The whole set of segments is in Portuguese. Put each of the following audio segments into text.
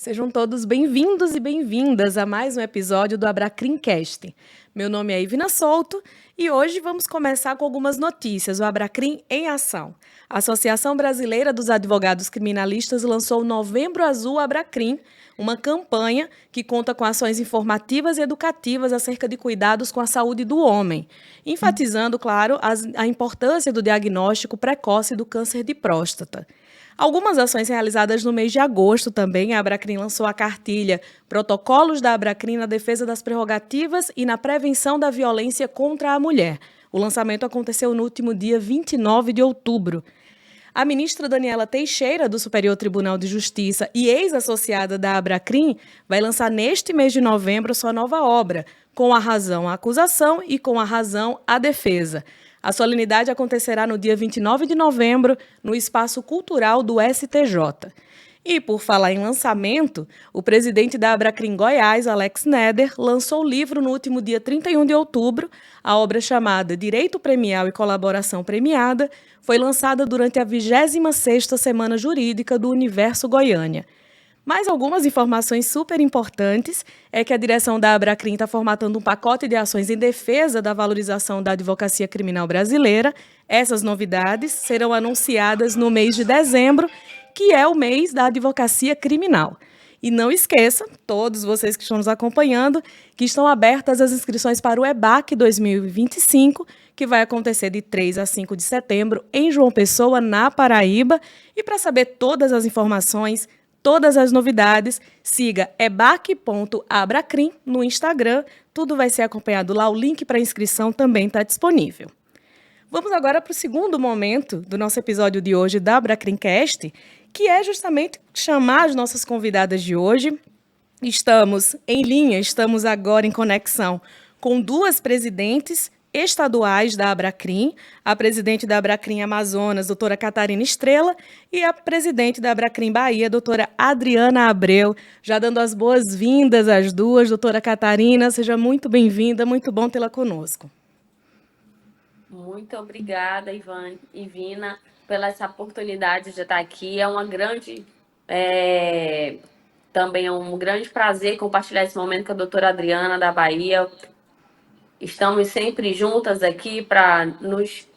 Sejam todos bem-vindos e bem-vindas a mais um episódio do Abracrincast. Meu nome é Ivina Souto e hoje vamos começar com algumas notícias. O Abracrim em ação. A Associação Brasileira dos Advogados Criminalistas lançou o Novembro Azul Abracrim, uma campanha que conta com ações informativas e educativas acerca de cuidados com a saúde do homem, enfatizando, claro, a importância do diagnóstico precoce do câncer de próstata. Algumas ações realizadas no mês de agosto também, a Abracrim lançou a cartilha Protocolos da Abracrim na defesa das prerrogativas e na prevenção da violência contra a mulher. O lançamento aconteceu no último dia 29 de outubro. A ministra Daniela Teixeira, do Superior Tribunal de Justiça e ex-associada da Abracrim, vai lançar neste mês de novembro sua nova obra, Com a Razão a Acusação e Com a Razão a Defesa. A solenidade acontecerá no dia 29 de novembro, no Espaço Cultural do STJ. E, por falar em lançamento, o presidente da Abracrim Goiás, Alex Neder, lançou o livro no último dia 31 de outubro. A obra chamada Direito Premial e Colaboração Premiada foi lançada durante a 26ª Semana Jurídica do Universo Goiânia. Mais algumas informações super importantes é que a direção da Abracrim está formatando um pacote de ações em defesa da valorização da advocacia criminal brasileira. Essas novidades serão anunciadas no mês de dezembro, que é o mês da advocacia criminal. E não esqueçam, todos vocês que estão nos acompanhando, que estão abertas as inscrições para o EBAC 2025, que vai acontecer de 3 a 5 de setembro em João Pessoa, na Paraíba. E para saber todas as informações, todas as novidades, siga ebac.abracrim no Instagram. Tudo vai ser acompanhado lá, o link para inscrição também está disponível. Vamos agora para o segundo momento do nosso episódio de hoje da Abracrincast, que é justamente chamar as nossas convidadas de hoje. Estamos em linha, estamos agora em conexão com duas presidentes estaduais da Abracrim, a presidente da Abracrim Amazonas, doutora Catarina Estrela, e a presidente da Abracrim Bahia, doutora Adriana Abreu. Já dando as boas-vindas às duas, doutora Catarina, seja muito bem-vinda, muito bom tê-la conosco. Muito obrigada, Ivina, pela essa oportunidade de estar aqui. Também é um grande prazer compartilhar esse momento com a doutora Adriana da Bahia. Estamos sempre juntas aqui para nos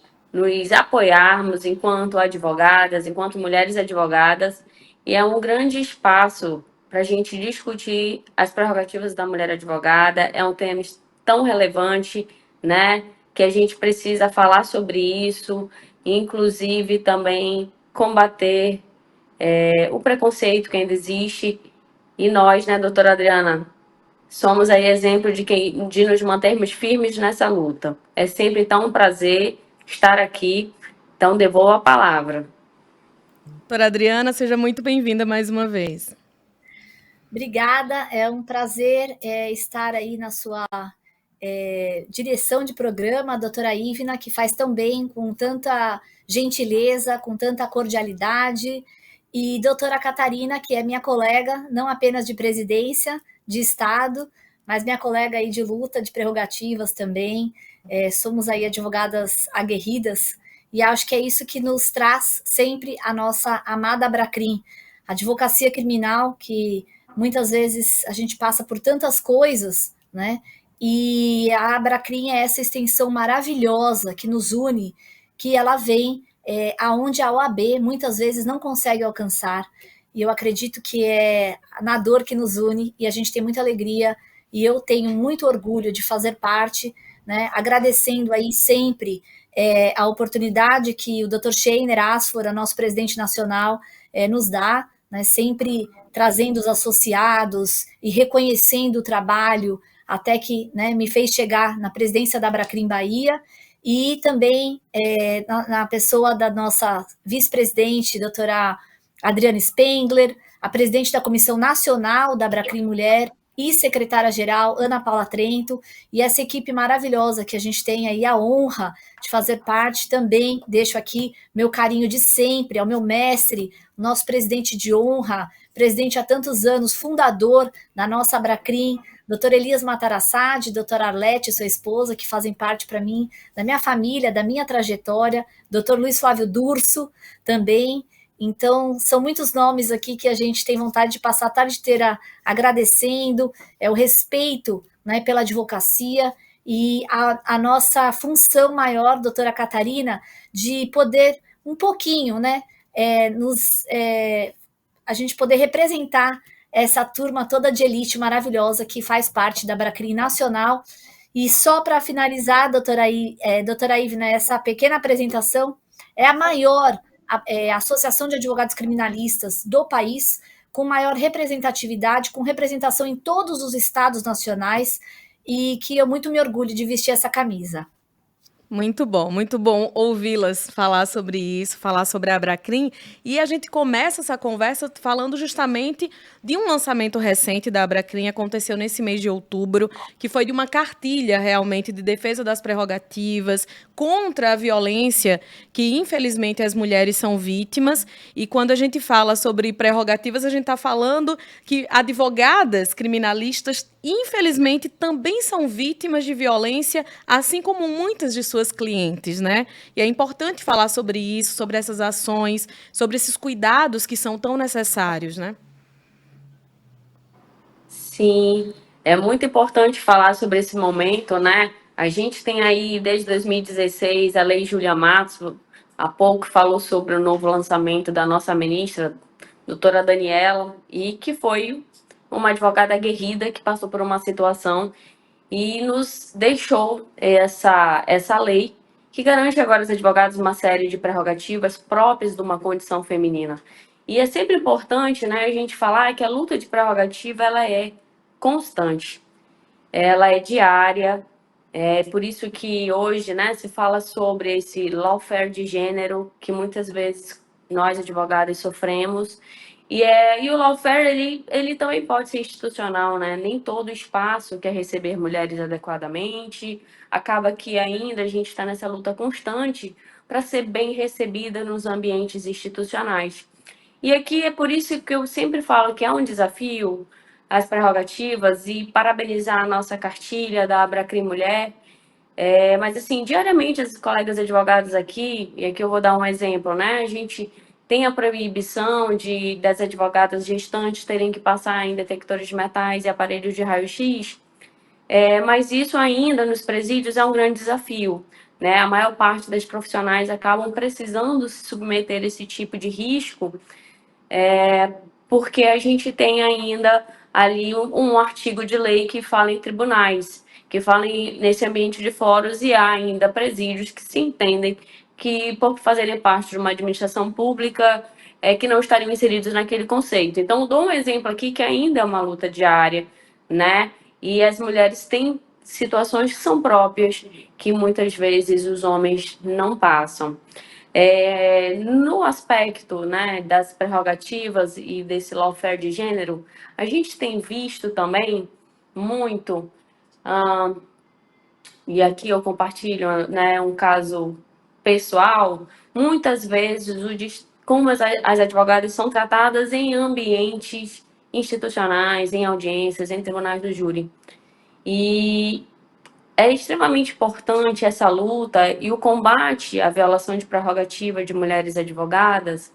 apoiarmos enquanto advogadas, enquanto mulheres advogadas, e é um grande espaço para a gente discutir as prerrogativas da mulher advogada. É um tema tão relevante, né, que a gente precisa falar sobre isso, inclusive também combater o preconceito que ainda existe. E nós, né, doutora Adriana, somos aí exemplo de nos mantermos firmes nessa luta. É sempre tão um prazer estar aqui, então devolvo a palavra. Doutora Adriana, seja muito bem-vinda mais uma vez. Obrigada, é um prazer estar aí na sua direção de programa, a doutora Ivna, que faz tão bem, com tanta gentileza, com tanta cordialidade, e doutora Catarina, que é minha colega, não apenas de presidência, de Estado, mas minha colega aí de luta, de prerrogativas também. Somos aí advogadas aguerridas, e acho que é isso que nos traz sempre a nossa amada Abracrim, a advocacia criminal, que muitas vezes a gente passa por tantas coisas, né? E a Abracrim é essa extensão maravilhosa que nos une, que ela vem aonde a OAB muitas vezes não consegue alcançar. E eu acredito que é na dor que nos une, e a gente tem muita alegria, e eu tenho muito orgulho de fazer parte, né? Agradecendo aí sempre a oportunidade que o Dr. Scheiner Asfora, nosso presidente nacional, nos dá, né? Sempre trazendo os associados e reconhecendo o trabalho, até que, né, me fez chegar na presidência da Abracrim Bahia, e também na pessoa da nossa vice-presidente, doutora Adriana Spengler, a presidente da Comissão Nacional da Abracrim Mulher e secretária-geral, Ana Paula Trento, e essa equipe maravilhosa que a gente tem aí a honra de fazer parte. Também deixo aqui meu carinho de sempre ao meu mestre, nosso presidente de honra, presidente há tantos anos, fundador da nossa Abracrim, doutor Elias Matarassade, doutora Arlete, sua esposa, que fazem parte para mim, da minha família, da minha trajetória, doutor Luiz Flávio Durso, também, Então, são muitos nomes aqui que a gente tem vontade de passar a tarde inteira agradecendo, o respeito, né, pela advocacia e a nossa função maior, doutora Catarina, de poder um pouquinho, né, a gente poder representar essa turma toda de elite maravilhosa que faz parte da Bracrim Nacional. E só para finalizar, doutora Ivna, essa pequena apresentação é a maior associação de advogados criminalistas do país, com maior representatividade, com representação em todos os estados nacionais, e que eu muito me orgulho de vestir essa camisa. Muito bom ouvi-las falar sobre isso, falar sobre a Abracrim. E a gente começa essa conversa falando justamente de um lançamento recente da Abracrim, aconteceu nesse mês de outubro, que foi de uma cartilha realmente de defesa das prerrogativas contra a violência que, infelizmente, as mulheres são vítimas. E quando a gente fala sobre prerrogativas, a gente está falando que advogadas criminalistas, infelizmente, também são vítimas de violência, assim como muitas de suas clientes, né? E é importante falar sobre isso, sobre essas ações, sobre esses cuidados que são tão necessários, né? Sim, é muito importante falar sobre esse momento, né? A gente tem aí, desde 2016, a Lei Júlia Matos, há pouco falou sobre o novo lançamento da nossa ministra, doutora Daniela, e que foi uma advogada aguerrida que passou por uma situação e nos deixou essa lei que garante agora aos advogados uma série de prerrogativas próprias de uma condição feminina. E é sempre importante, né, a gente falar que a luta de prerrogativa ela é constante, ela é diária, é por isso que hoje, né, se fala sobre esse lawfare de gênero, que muitas vezes nós advogados sofremos, e o lawfare, ele também pode ser institucional, né? Nem todo espaço quer receber mulheres adequadamente, acaba que ainda a gente está nessa luta constante para ser bem recebida nos ambientes institucionais. E aqui é por isso que eu sempre falo que é um desafio as prerrogativas e parabenizar a nossa cartilha da Abracrim Mulher. Mas, assim, diariamente as colegas advogadas aqui, e aqui eu vou dar um exemplo, né? A gente tem a proibição das advogadas gestantes terem que passar em detectores de metais e aparelhos de raio-x, mas isso ainda nos presídios é um grande desafio, né? A maior parte das profissionais acabam precisando se submeter a esse tipo de risco, porque a gente tem ainda ali um artigo de lei que fala em tribunais, que fala nesse ambiente de fóruns, e há ainda presídios que se entendem que, por fazerem parte de uma administração pública, que não estariam inseridos naquele conceito. Então, eu dou um exemplo aqui que ainda é uma luta diária, né? E as mulheres têm situações que são próprias, que muitas vezes os homens não passam. No aspecto, né, das prerrogativas e desse lawfare de gênero, a gente tem visto também muito, e aqui eu compartilho, né, um caso pessoal, muitas vezes como as advogadas são tratadas em ambientes institucionais, em audiências, em tribunais do júri. E é extremamente importante essa luta e o combate à violação de prerrogativa de mulheres advogadas,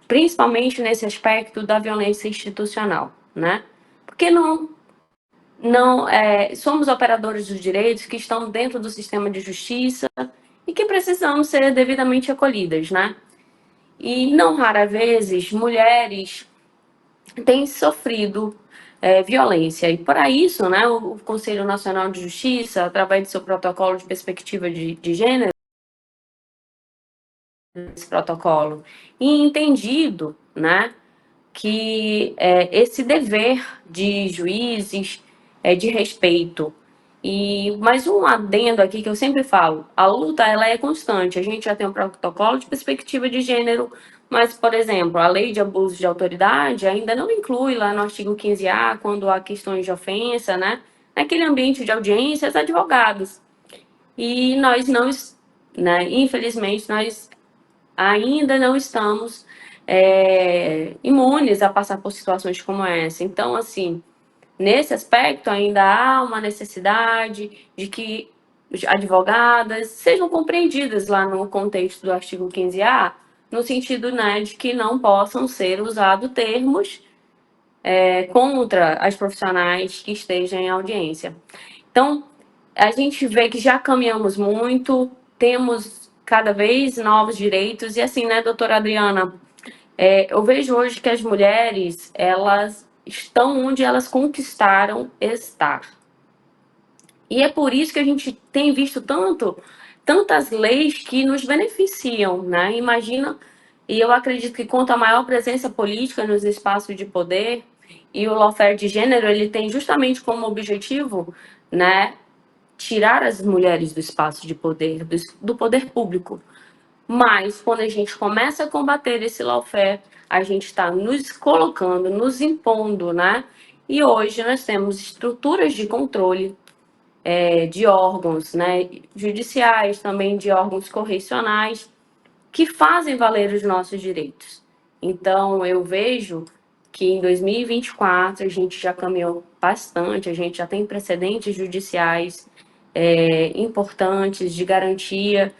principalmente nesse aspecto da violência institucional, né? Porque somos operadores dos direitos que estão dentro do sistema de justiça e que precisamos ser devidamente acolhidas, né? E não raras vezes mulheres têm sofrido violência. E para isso, né, o Conselho Nacional de Justiça, através do seu protocolo de perspectiva de gênero, esse protocolo, e entendido, né, que esse dever de juízes de respeito. E mais um adendo aqui que eu sempre falo, a luta ela é constante, a gente já tem um protocolo de perspectiva de gênero, mas, por exemplo, a lei de abuso de autoridade ainda não inclui lá no artigo 15A, quando há questões de ofensa, né, naquele ambiente de audiências, advogados. E nós não, né, infelizmente, nós ainda não estamos imunes a passar por situações como essa. Então, assim, nesse aspecto, ainda há uma necessidade de que advogadas sejam compreendidas lá no contexto do artigo 15A, no sentido, né, de que não possam ser usados termos contra as profissionais que estejam em audiência. Então, a gente vê que já caminhamos muito, temos cada vez novos direitos, e assim, né, doutora Adriana, eu vejo hoje que as mulheres, elas estão onde elas conquistaram estar. E é por isso que a gente tem visto tantas leis que nos beneficiam, né? Imagina, e eu acredito que quanto a maior presença política nos espaços de poder, e o lawfare de gênero, ele tem justamente como objetivo, né, tirar as mulheres do espaço de poder, do poder público. Mas quando a gente começa a combater esse lawfare, a gente está nos colocando, nos impondo, né? E hoje nós temos estruturas de controle de órgãos, né, judiciais, também de órgãos correcionais, que fazem valer os nossos direitos. Então, eu vejo que em 2024 a gente já caminhou bastante, a gente já tem precedentes judiciais importantes de garantia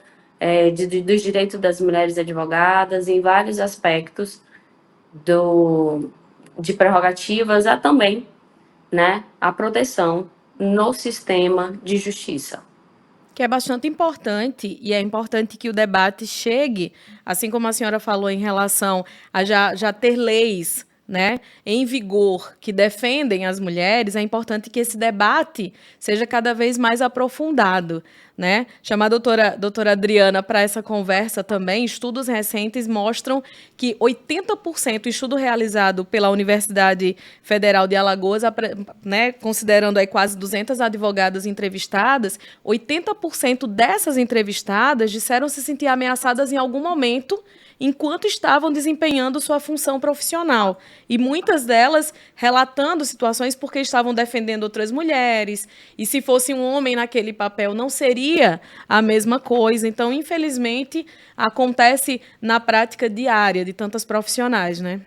dos direitos das mulheres advogadas em vários aspectos de prerrogativas a também, né, a proteção no sistema de justiça. Que é bastante importante, e é importante que o debate chegue, assim como a senhora falou em relação a já ter leis, né, em vigor que defendem as mulheres, é importante que esse debate seja cada vez mais aprofundado, né? Chamar a doutora Adriana para essa conversa também, estudos recentes mostram que 80%, estudo realizado pela Universidade Federal de Alagoas, né, considerando aí quase 200 advogadas entrevistadas, 80% dessas entrevistadas disseram se sentir ameaçadas em algum momento enquanto estavam desempenhando sua função profissional. E muitas delas relatando situações porque estavam defendendo outras mulheres, e se fosse um homem naquele papel não seria a mesma coisa. Então, infelizmente, acontece na prática diária de tantas profissionais, né?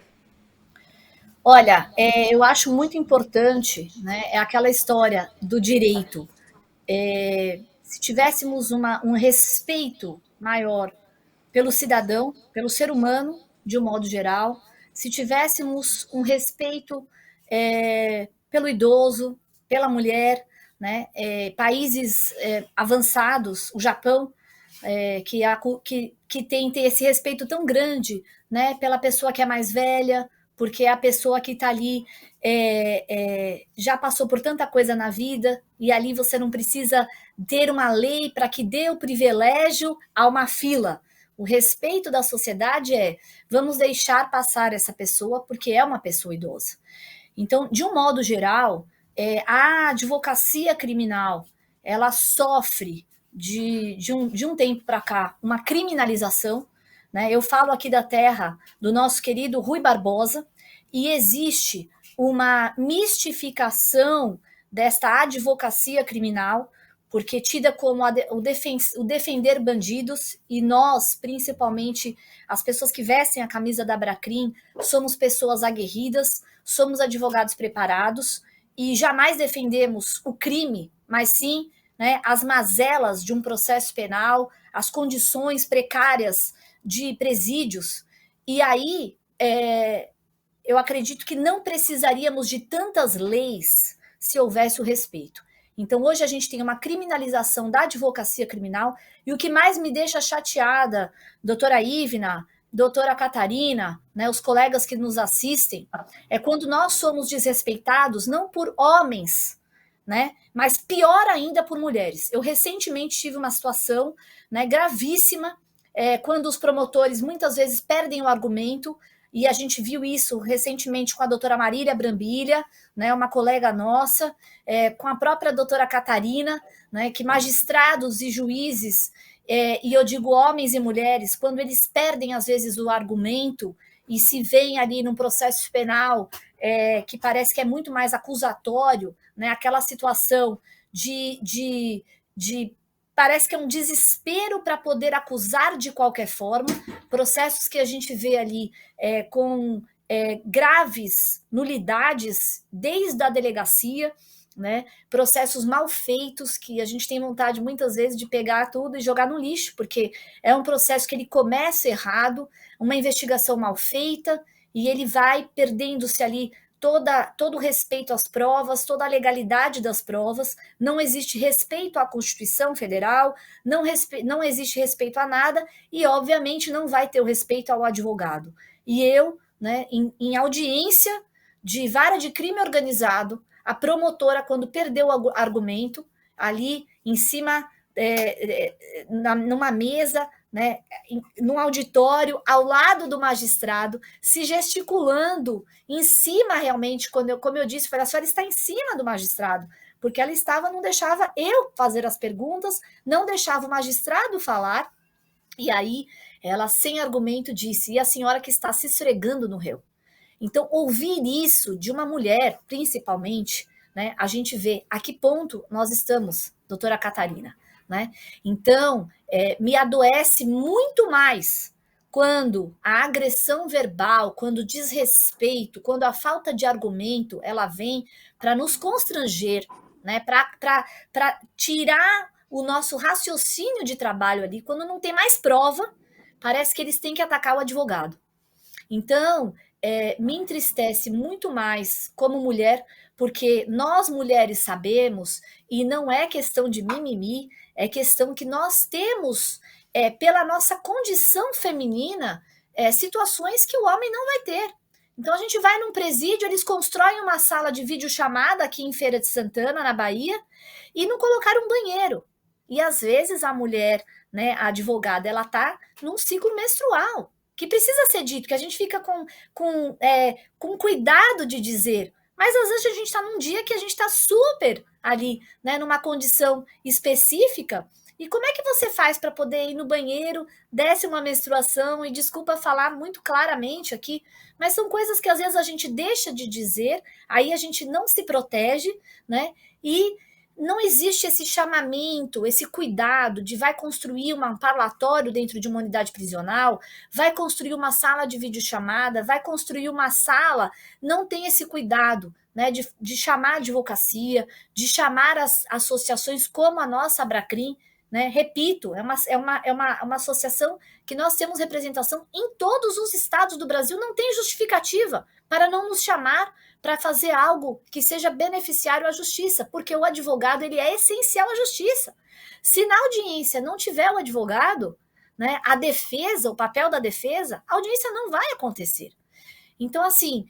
Olha, eu acho muito importante, né, é aquela história do direito. Se tivéssemos um respeito maior pelo cidadão, pelo ser humano, de um modo geral, se tivéssemos um respeito pelo idoso, pela mulher, né? Países avançados, o Japão, que tem esse respeito tão grande, né, pela pessoa que é mais velha, porque é a pessoa que está ali já passou por tanta coisa na vida, e ali você não precisa ter uma lei para que dê o privilégio a uma fila. O respeito da sociedade vamos deixar passar essa pessoa porque é uma pessoa idosa. Então, de um modo geral, a advocacia criminal ela sofre de um tempo para cá uma criminalização. Né? Eu falo aqui da terra do nosso querido Rui Barbosa, e existe uma mistificação desta advocacia criminal, porque tida como o defender bandidos, e nós, principalmente as pessoas que vestem a camisa da Abracrim, somos pessoas aguerridas, somos advogados preparados, e jamais defendemos o crime, mas sim, né, as mazelas de um processo penal, as condições precárias de presídios. E aí, eu acredito que não precisaríamos de tantas leis se houvesse o respeito. Então, hoje a gente tem uma criminalização da advocacia criminal, e o que mais me deixa chateada, doutora Ivna, doutora Catarina, né, os colegas que nos assistem, é quando nós somos desrespeitados não por homens, né, mas pior ainda por mulheres. Eu recentemente tive uma situação, né, gravíssima, quando os promotores muitas vezes perdem o argumento, e a gente viu isso recentemente com a doutora Marília Brambilha, né, uma colega nossa, com a própria doutora Catarina, né, que magistrados e juízes, e eu digo homens e mulheres, quando eles perdem às vezes o argumento e se veem ali num processo penal que parece que é muito mais acusatório, né, aquela situação de parece que é um desespero para poder acusar de qualquer forma, processos que a gente vê ali com graves nulidades desde a delegacia, né? Processos mal feitos que a gente tem vontade muitas vezes de pegar tudo e jogar no lixo, porque é um processo que ele começa errado, uma investigação mal feita, e ele vai perdendo-se ali todo o respeito às provas, toda a legalidade das provas, não existe respeito à Constituição Federal, não existe respeito a nada, e obviamente não vai ter o respeito ao advogado. E eu, né, em audiência de vara de crime organizado, a promotora, quando perdeu o argumento, ali em cima, numa mesa, né, num auditório, ao lado do magistrado, se gesticulando em cima realmente, como eu disse, a senhora está em cima do magistrado, porque ela não deixava eu fazer as perguntas, não deixava o magistrado falar, e aí ela, sem argumento, disse, e a senhora que está se esfregando no réu. Então, ouvir isso de uma mulher, principalmente, né, a gente vê a que ponto nós estamos, doutora Catarina, né? Então, me adoece muito mais quando a agressão verbal, quando o desrespeito, quando a falta de argumento, ela vem para nos constranger, né, para tirar o nosso raciocínio de trabalho ali, quando não tem mais prova, parece que eles têm que atacar o advogado. Então, me entristece muito mais como mulher, porque nós mulheres sabemos, e não é questão de mimimi, é questão que nós temos, pela nossa condição feminina, situações que o homem não vai ter. Então a gente vai num presídio, eles constroem uma sala de videochamada aqui em Feira de Santana, na Bahia, e não colocaram um banheiro. E às vezes a mulher, né, a advogada, ela está num ciclo menstrual, que precisa ser dito, que a gente fica com cuidado de dizer, mas às vezes a gente está num dia que a gente está super ali, né, numa condição específica, e como é que você faz para poder ir no banheiro, desce uma menstruação, e desculpa falar muito claramente aqui, mas são coisas que às vezes a gente deixa de dizer, aí a gente não se protege, né, e não existe esse chamamento, esse cuidado de vai construir um parlatório dentro de uma unidade prisional, vai construir uma sala de videochamada, vai construir uma sala, não tem esse cuidado, né, de chamar a advocacia, de chamar as associações como a nossa Abracrim, né? Repito, é uma associação que nós temos representação em todos os estados do Brasil, não tem justificativa para não nos chamar para fazer algo que seja beneficiário à justiça, porque o advogado ele é essencial à justiça. Se na audiência não tiver o advogado, né, a defesa, o papel da defesa, a audiência não vai acontecer. Então, assim,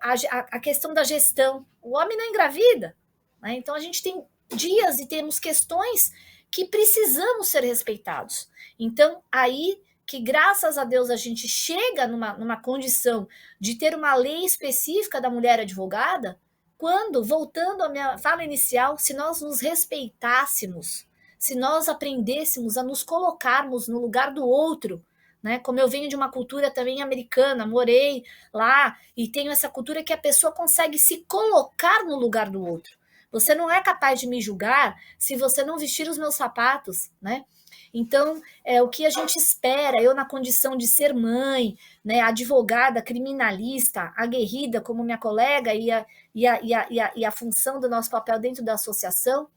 a questão da gestão, o homem não engravida, né? Então a gente tem dias e temos questões que precisamos ser respeitados. Então, aí que graças a Deus a gente chega numa condição de ter uma lei específica da mulher advogada, quando, voltando à minha fala inicial, se nós nos respeitássemos, se nós aprendêssemos a nos colocarmos no lugar do outro, né? Como eu venho de uma cultura também americana, morei lá e tenho essa cultura que a pessoa consegue se colocar no lugar do outro. Você não é capaz de me julgar se você não vestir os meus sapatos, né? Então, o que a gente espera, eu na condição de ser mãe, né, advogada, criminalista, aguerrida como minha colega e a função do nosso papel dentro da associação,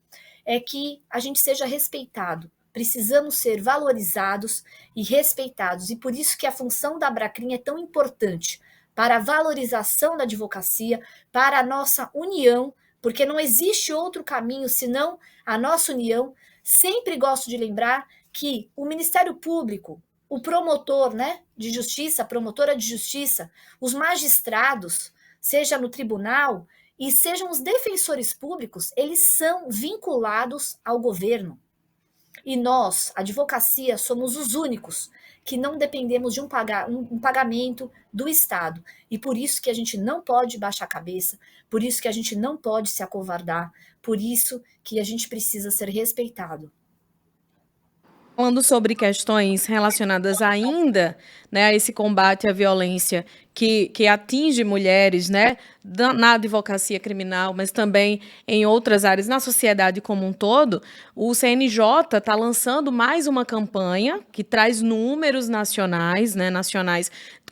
é que a gente seja respeitado. Precisamos ser valorizados e respeitados. E por isso que a função da Abracrim é tão importante para a valorização da advocacia, para a nossa união, porque não existe outro caminho senão a nossa união. Sempre gosto de lembrar que o Ministério Público, o promotor, né, de justiça, a promotora de justiça, os magistrados, seja no tribunal, e sejam os defensores públicos, eles são vinculados ao governo. E nós, a advocacia, somos os únicos que não dependemos de um pagamento do Estado. E por isso que a gente não pode baixar a cabeça, por isso que a gente não pode se acovardar, por isso que a gente precisa ser respeitado. Falando sobre questões relacionadas ainda, né, a esse combate à violência que atinge mulheres, né, na advocacia criminal, mas também em outras áreas, na sociedade como um todo, o CNJ está lançando mais uma campanha que traz números nacionais, né,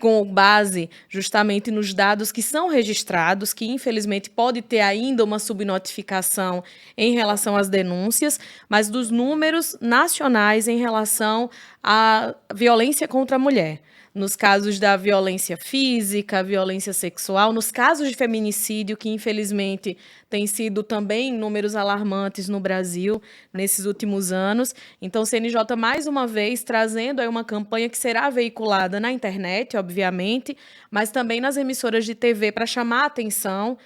com base justamente nos dados que são registrados, que infelizmente pode ter ainda uma subnotificação em relação às denúncias, mas dos números nacionais em relação à violência contra a mulher. Nos casos da violência física, violência sexual, nos casos de feminicídio, que infelizmente tem sido também números alarmantes no Brasil nesses últimos anos. Então, o CNJ, mais uma vez, trazendo aí uma campanha que será veiculada na internet, obviamente, mas também nas emissoras de TV para chamar a atenção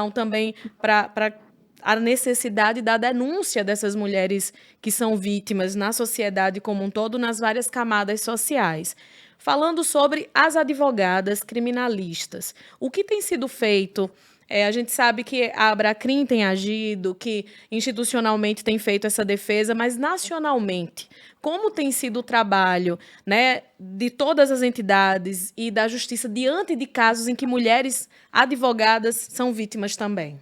também para a necessidade da denúncia dessas mulheres que são vítimas na sociedade como um todo, nas várias camadas sociais. Falando sobre as advogadas criminalistas, o que tem sido feito? A gente sabe que a Abracrim tem agido, que institucionalmente tem feito essa defesa, mas nacionalmente, como tem sido o trabalho, né, de todas as entidades e da justiça diante de casos em que mulheres advogadas são vítimas também?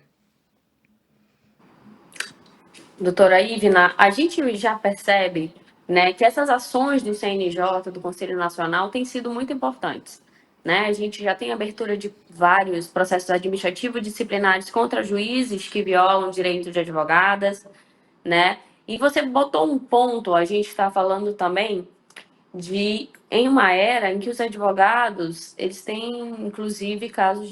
Doutora Ivna, a gente já percebe, né, que essas ações do CNJ, do Conselho Nacional, têm sido muito importantes. Né? A gente já tem abertura de vários processos administrativos disciplinares contra juízes que violam o direito de advogadas, né? E você botou um ponto, a gente está falando também em uma era em que os advogados, eles têm, inclusive, casos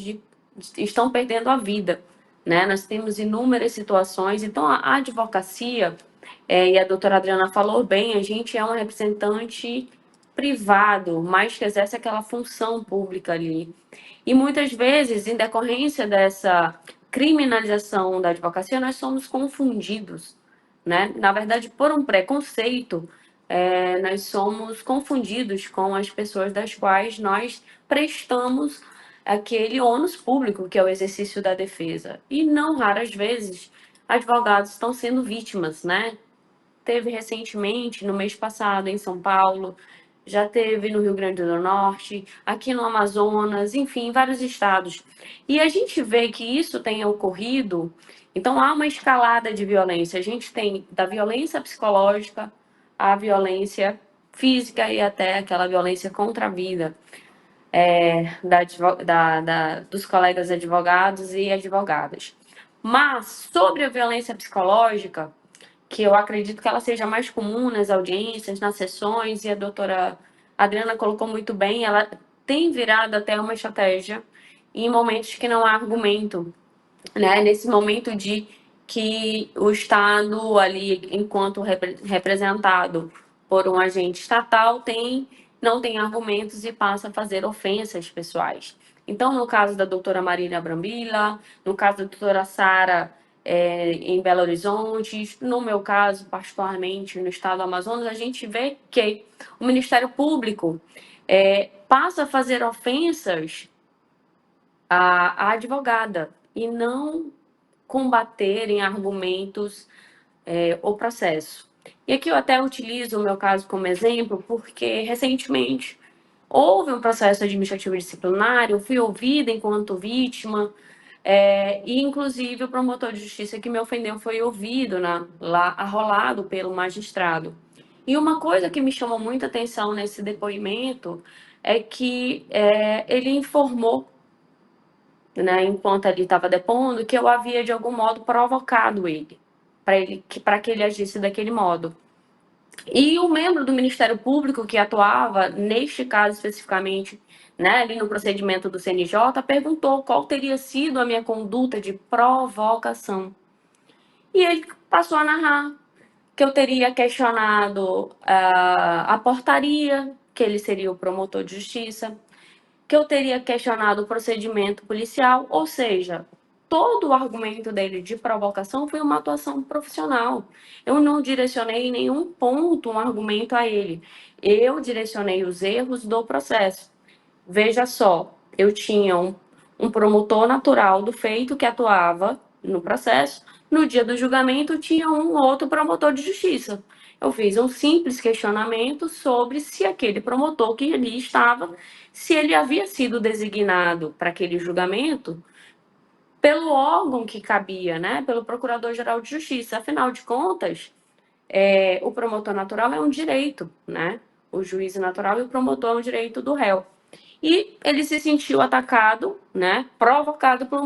estão perdendo a vida, né? Nós temos inúmeras situações, então a advocacia, e a doutora Adriana falou bem, a gente é um representante privado, mas que exerce aquela função pública ali. E muitas vezes, em decorrência dessa criminalização da advocacia, nós somos confundidos, né? Na verdade, por um preconceito, nós somos confundidos com as pessoas das quais nós prestamos aquele ônus público, que é o exercício da defesa. E não raras vezes, advogados estão sendo vítimas, né? Teve recentemente, no mês passado, em São Paulo, já teve no Rio Grande do Norte, aqui no Amazonas, enfim, em vários estados. E a gente vê que isso tem ocorrido, então há uma escalada de violência. A gente tem da violência psicológica à violência física e até aquela violência contra a vida dos colegas advogados e advogadas. Mas sobre a violência psicológica, que eu acredito que ela seja mais comum nas audiências, nas sessões, e a doutora Adriana colocou muito bem, ela tem virado até uma estratégia em momentos que não há argumento, né? Nesse momento de que o Estado ali, enquanto representado por um agente estatal, não tem argumentos e passa a fazer ofensas pessoais. Então, no caso da doutora Marília Brambila, no caso da doutora Sara, em Belo Horizonte, no meu caso, particularmente no estado do Amazonas, a gente vê que o Ministério Público passa a fazer ofensas à advogada e não combater em argumentos o processo. E aqui eu até utilizo o meu caso como exemplo, porque recentemente houve um processo administrativo disciplinar, eu fui ouvida enquanto vítima, e inclusive o promotor de justiça que me ofendeu foi ouvido lá, arrolado pelo magistrado. E uma coisa que me chamou muita atenção nesse depoimento é que ele informou, né, enquanto ele estava depondo, que eu havia de algum modo provocado ele, para que ele agisse daquele modo. E o membro do Ministério Público que atuava, neste caso especificamente, né, ali no procedimento do CNJ, perguntou qual teria sido a minha conduta de provocação. E ele passou a narrar que eu teria questionado a portaria, que ele seria o promotor de justiça, que eu teria questionado o procedimento policial, ou seja, todo o argumento dele de provocação foi uma atuação profissional. Eu não direcionei em nenhum ponto um argumento a ele. Eu direcionei os erros do processo. Veja só, eu tinha um promotor natural do feito que atuava no processo. No dia do julgamento, tinha um outro promotor de justiça. Eu fiz um simples questionamento sobre se aquele promotor que ali estava, se ele havia sido designado para aquele julgamento pelo órgão que cabia, né? Pelo Procurador-Geral de Justiça. Afinal de contas, o promotor natural é um direito, né? O juiz natural e o promotor é um direito do réu. E ele se sentiu atacado, né, provocado por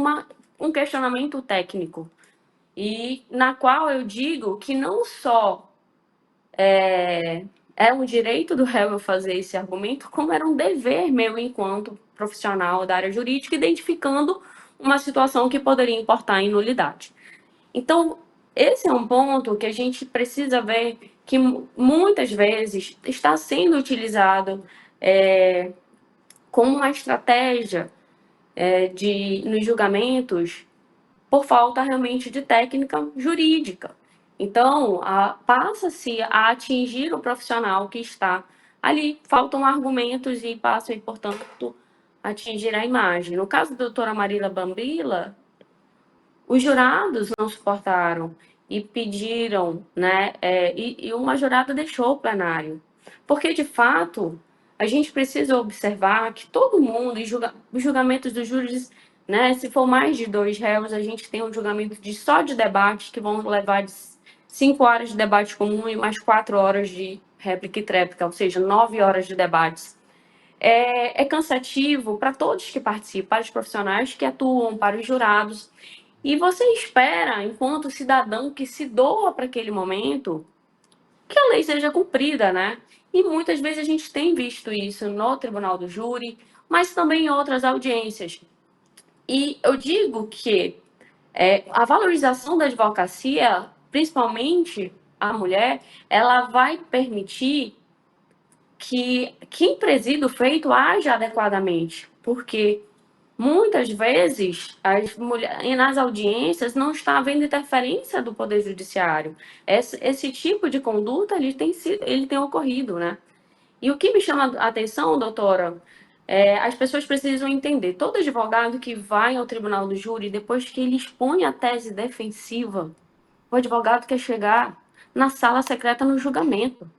um questionamento técnico, e na qual eu digo que não só é um direito do réu eu fazer esse argumento, como era um dever meu enquanto profissional da área jurídica, identificando uma situação que poderia importar em nulidade. Então, esse é um ponto que a gente precisa ver que muitas vezes está sendo utilizado como uma estratégia nos julgamentos por falta realmente de técnica jurídica. Então, passa-se a atingir o profissional que está ali. Faltam argumentos e passa, portanto, a atingir a imagem. No caso da doutora Marília Bambila, os jurados não suportaram e pediram, né? E uma jurada deixou o plenário. Porque, de fato, a gente precisa observar que todo mundo, os julgamentos dos júris, né? Se for mais de 2 réus, a gente tem um julgamento só de debates que vão levar de 5 horas de debate comum e mais 4 horas de réplica e tréplica, ou seja, 9 horas de debates. É cansativo para todos que participam, para os profissionais que atuam, para os jurados. E você espera, enquanto cidadão que se doa para aquele momento, que a lei seja cumprida, né? E muitas vezes a gente tem visto isso no Tribunal do Júri, mas também em outras audiências. E eu digo que a valorização da advocacia, principalmente a mulher, ela vai permitir que quem presida o feito haja adequadamente, porque muitas vezes as mulheres nas audiências não está havendo interferência do Poder Judiciário. Esse tipo de conduta ele tem ocorrido, né? E o que me chama a atenção, doutora, as pessoas precisam entender. Todo advogado que vai ao Tribunal do Júri, depois que ele expõe a tese defensiva, o advogado quer chegar na sala secreta no julgamento.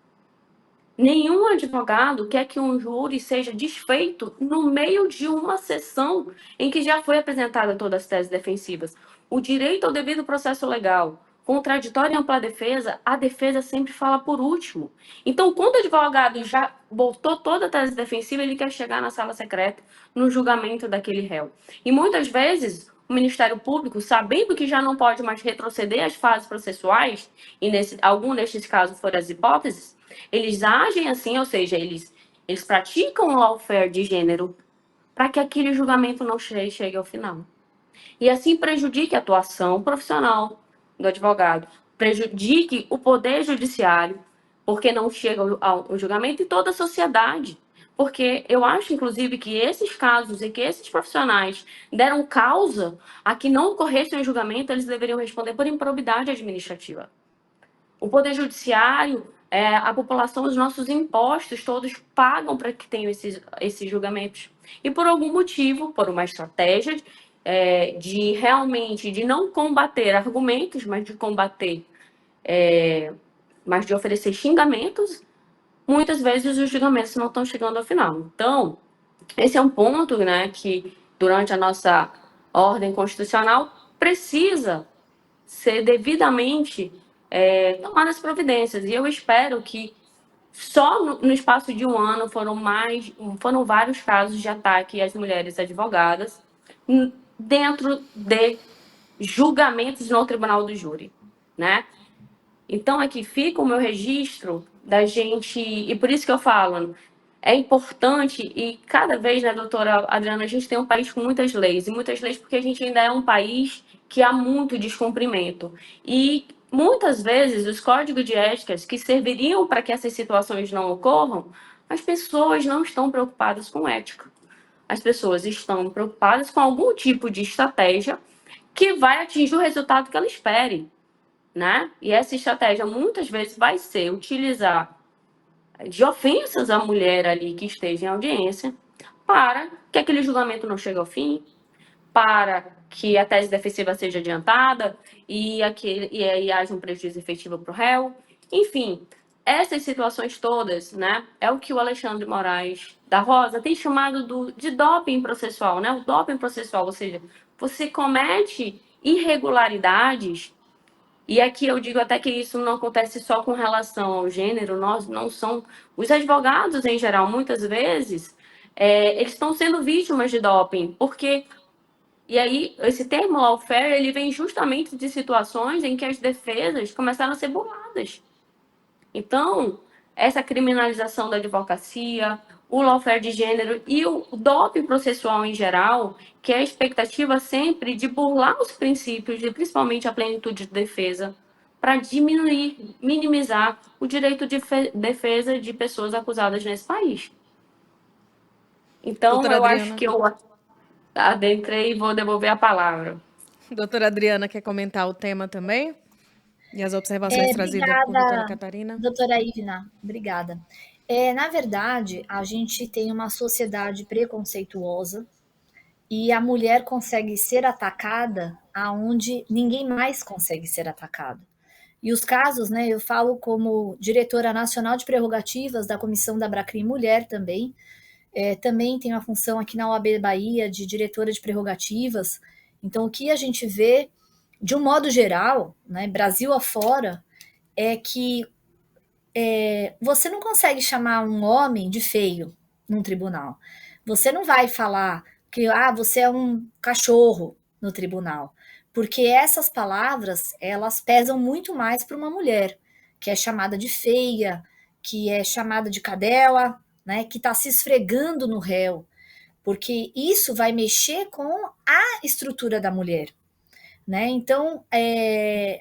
Nenhum advogado quer que um júri seja desfeito no meio de uma sessão em que já foi apresentada todas as teses defensivas. O direito ao devido processo legal, contraditório e ampla defesa, a defesa sempre fala por último. Então, quando o advogado já botou toda a tese defensiva, ele quer chegar na sala secreta no julgamento daquele réu. E muitas vezes o Ministério Público, sabendo que já não pode mais retroceder às fases processuais, e algum destes casos foram as hipóteses, eles agem assim, ou seja, eles praticam o lawfare de gênero para que aquele julgamento não chegue ao final. E assim prejudique a atuação profissional do advogado, prejudique o poder judiciário, porque não chega ao julgamento, e toda a sociedade. Porque eu acho, inclusive, que esses casos e que esses profissionais deram causa a que não ocorresse um julgamento, eles deveriam responder por improbidade administrativa. O Poder Judiciário, a população, os nossos impostos todos pagam para que tenham esses julgamentos. E por algum motivo, por uma estratégia de realmente de não combater argumentos, mas de combater, mas de oferecer xingamentos, muitas vezes os julgamentos não estão chegando ao final. Então, esse é um ponto, né, que durante a nossa ordem constitucional precisa ser devidamente tomadas providências. E eu espero que só no espaço de um ano foram vários casos de ataque às mulheres advogadas dentro de julgamentos no Tribunal do Júri, né? Então aqui fica o meu registro da gente, e por isso que eu falo, é importante, e cada vez, né, doutora Adriana, a gente tem um país com muitas leis, e muitas leis porque a gente ainda é um país que há muito descumprimento. E muitas vezes os códigos de éticas que serviriam para que essas situações não ocorram, as pessoas não estão preocupadas com ética. As pessoas estão preocupadas com algum tipo de estratégia que vai atingir o resultado que ela espere, né? E essa estratégia muitas vezes vai ser utilizar de ofensas à mulher ali que esteja em audiência para que aquele julgamento não chegue ao fim, para que a tese defensiva seja adiantada e aí haja um prejuízo efetivo para o réu. Enfim, essas situações todas, né, é o que o Alexandre Moraes da Rosa tem chamado de doping processual, né? O doping processual, ou seja, você comete irregularidades. E aqui eu digo até que isso não acontece só com relação ao gênero, nós não são... Os advogados, em geral, muitas vezes, eles estão sendo vítimas de doping, porque... E aí, esse termo lawfare, ele vem justamente de situações em que as defesas começaram a ser burladas. Então, essa criminalização da advocacia, o lawfare de gênero e o doping processual em geral, que é a expectativa sempre de burlar os princípios, e principalmente a plenitude de defesa, para diminuir, minimizar o direito de defesa de pessoas acusadas nesse país. Então, Doutora eu acho Adriana. que eu adentrei e vou devolver a palavra. Doutora Adriana quer comentar o tema também? E as observações trazidas por doutora Obrigada, Catarina? doutora Ivna, obrigada. Na verdade, a gente tem uma sociedade preconceituosa e a mulher consegue ser atacada aonde ninguém mais consegue ser atacado. E os casos, né, eu falo como diretora nacional de prerrogativas da Comissão da Abracrim Mulher também, também tenho a função aqui na OAB Bahia de diretora de prerrogativas. Então, o que a gente vê, de um modo geral, né, Brasil afora, é que você não consegue chamar um homem de feio num tribunal. Você não vai falar que você é um cachorro no tribunal, porque essas palavras elas pesam muito mais para uma mulher que é chamada de feia, que é chamada de cadela, né, que está se esfregando no réu, porque isso vai mexer com a estrutura da mulher. Né? Então,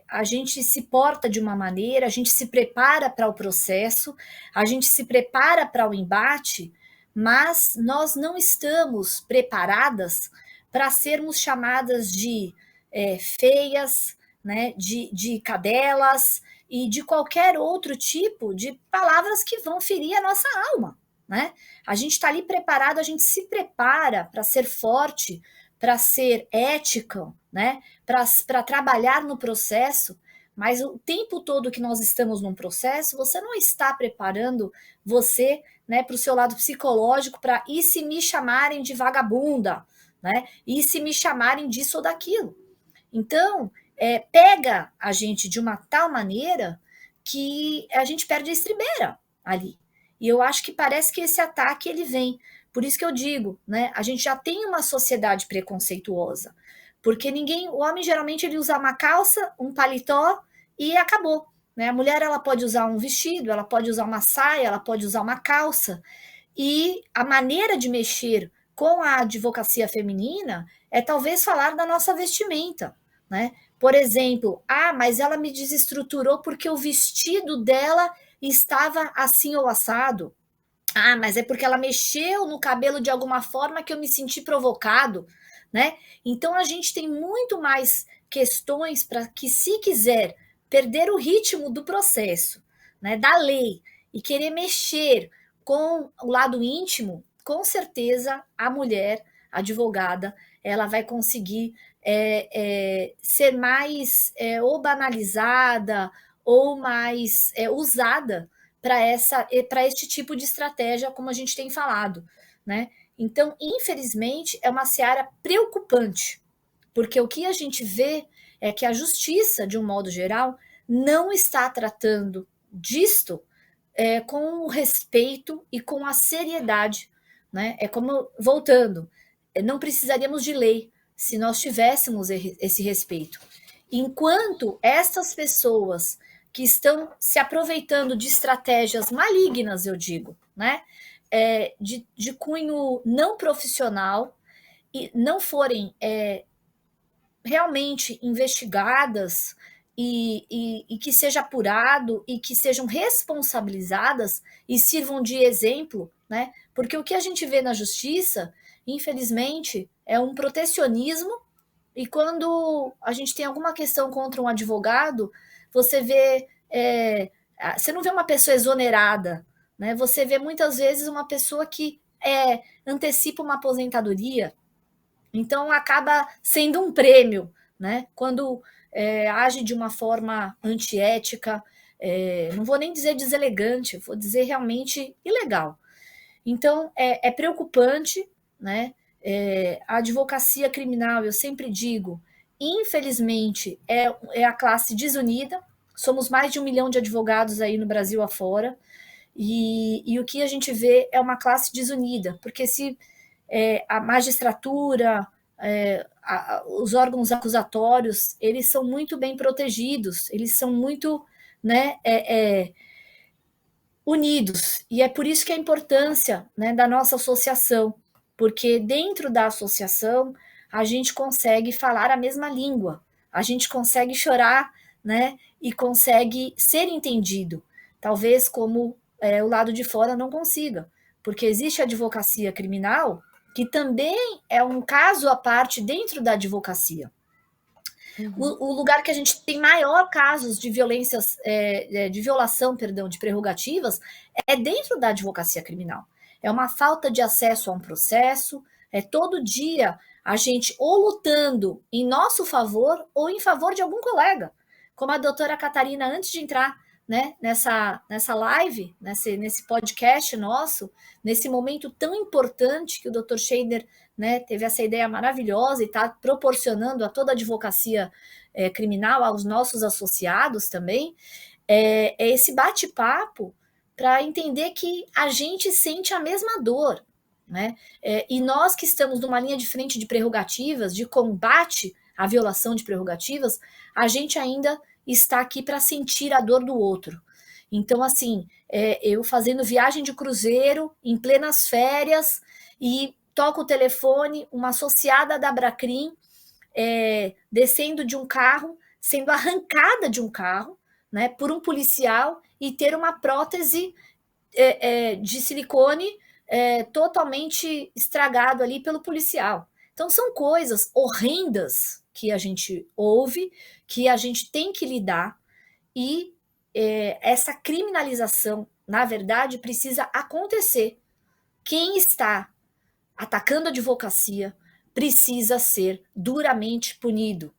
a gente se porta de uma maneira, a gente se prepara para o processo, a gente se prepara para o embate, mas nós não estamos preparadas para sermos chamadas de feias, né? de cadelas e de qualquer outro tipo de palavras que vão ferir a nossa alma. Né? A gente está ali preparado, a gente se prepara para ser forte, para ser ética, né? Para trabalhar no processo, mas o tempo todo que nós estamos num processo, você não está preparando você, né, para o seu lado psicológico, para e se me chamarem de vagabunda, né? E se me chamarem disso ou daquilo. Então, pega a gente de uma tal maneira que a gente perde a estribeira ali. E eu acho que parece que esse ataque ele vem. Por isso que eu digo, né? A gente já tem uma sociedade preconceituosa. Porque o homem geralmente ele usa uma calça, um paletó e acabou. Né? A mulher ela pode usar um vestido, ela pode usar uma saia, ela pode usar uma calça. E a maneira de mexer com a advocacia feminina é talvez falar da nossa vestimenta. Né? Por exemplo, mas ela me desestruturou porque o vestido dela estava assim ou assado. Mas é porque ela mexeu no cabelo de alguma forma que eu me senti provocado, né? Então a gente tem muito mais questões para que, se quiser perder o ritmo do processo, né, da lei, e querer mexer com o lado íntimo, com certeza a mulher, a advogada, ela vai conseguir ser mais ou banalizada ou mais usada para este tipo de estratégia, como a gente tem falado, né? Então, infelizmente, é uma seara preocupante, porque o que a gente vê é que a justiça, de um modo geral, não está tratando disto com o respeito e com a seriedade, né? É como, voltando, não precisaríamos de lei se nós tivéssemos esse respeito. Enquanto essas pessoas que estão se aproveitando de estratégias malignas, eu digo, né? De cunho não profissional e não forem realmente investigadas e que seja apurado e que sejam responsabilizadas e sirvam de exemplo, né? Porque o que a gente vê na justiça, infelizmente, é um protecionismo, e quando a gente tem alguma questão contra um advogado, você vê. Você não vê uma pessoa exonerada, né? Você vê muitas vezes uma pessoa que antecipa uma aposentadoria, então acaba sendo um prêmio, né? Quando age de uma forma antiética, não vou nem dizer deselegante, vou dizer realmente ilegal. Então é preocupante, né? A advocacia criminal, eu sempre digo, infelizmente, é a classe desunida. Somos mais de 1 milhão de advogados aí no Brasil afora, E o que a gente vê é uma classe desunida, porque se a magistratura, os órgãos acusatórios, eles são muito bem protegidos, eles são muito, né, unidos, e é por isso que a importância, né, da nossa associação, porque dentro da associação a gente consegue falar a mesma língua, a gente consegue chorar, né, e consegue ser entendido, talvez como o lado de fora não consiga, porque existe a advocacia criminal, que também é um caso à parte dentro da advocacia. O lugar que a gente tem maior casos de violências, de violação, perdão, de prerrogativas, é dentro da advocacia criminal. É uma falta de acesso a um processo, é todo dia a gente ou lutando em nosso favor ou em favor de algum colega. Como a doutora Catarina, antes de entrar, né, nessa live, nesse podcast nosso, nesse momento tão importante que o doutor Scheiner, né, teve essa ideia maravilhosa e está proporcionando a toda a advocacia criminal, aos nossos associados também, é esse bate-papo para entender que a gente sente a mesma dor, né? E nós que estamos numa linha de frente de prerrogativas, de combate à violação de prerrogativas, a gente ainda está aqui para sentir a dor do outro. Então, assim, eu fazendo viagem de cruzeiro, em plenas férias, e toco o telefone, uma associada da Abracrim, descendo de um carro, sendo arrancada de um carro, né, por um policial, e ter uma prótese de silicone totalmente estragado ali pelo policial. Então, são coisas horrendas que a gente ouve, que a gente tem que lidar, e essa criminalização, na verdade, precisa acontecer. Quem está atacando a advocacia precisa ser duramente punido.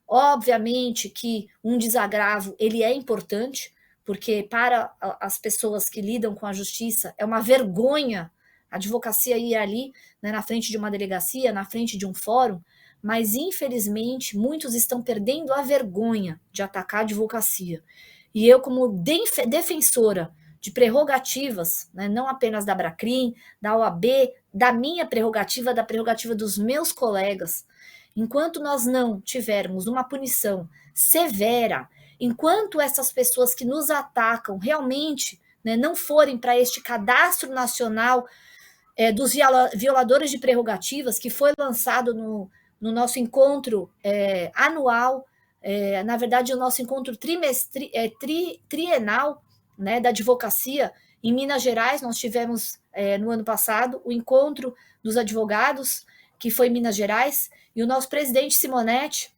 Obviamente que um desagravo ele é importante, porque para as pessoas que lidam com a justiça é uma vergonha a advocacia ir ali, né, na frente de uma delegacia, na frente de um fórum, mas infelizmente muitos estão perdendo a vergonha de atacar a advocacia. E eu, como defensora de prerrogativas, né, não apenas da Abracrim, da OAB, da minha prerrogativa, da prerrogativa dos meus colegas, enquanto nós não tivermos uma punição severa, enquanto essas pessoas que nos atacam realmente, né, não forem para este cadastro nacional dos violadores de prerrogativas, que foi lançado no nosso encontro anual, na verdade, o nosso encontro trienal, né, da advocacia. Em Minas Gerais, nós tivemos, no ano passado, o encontro dos advogados, que foi em Minas Gerais, e o nosso presidente Simonetti,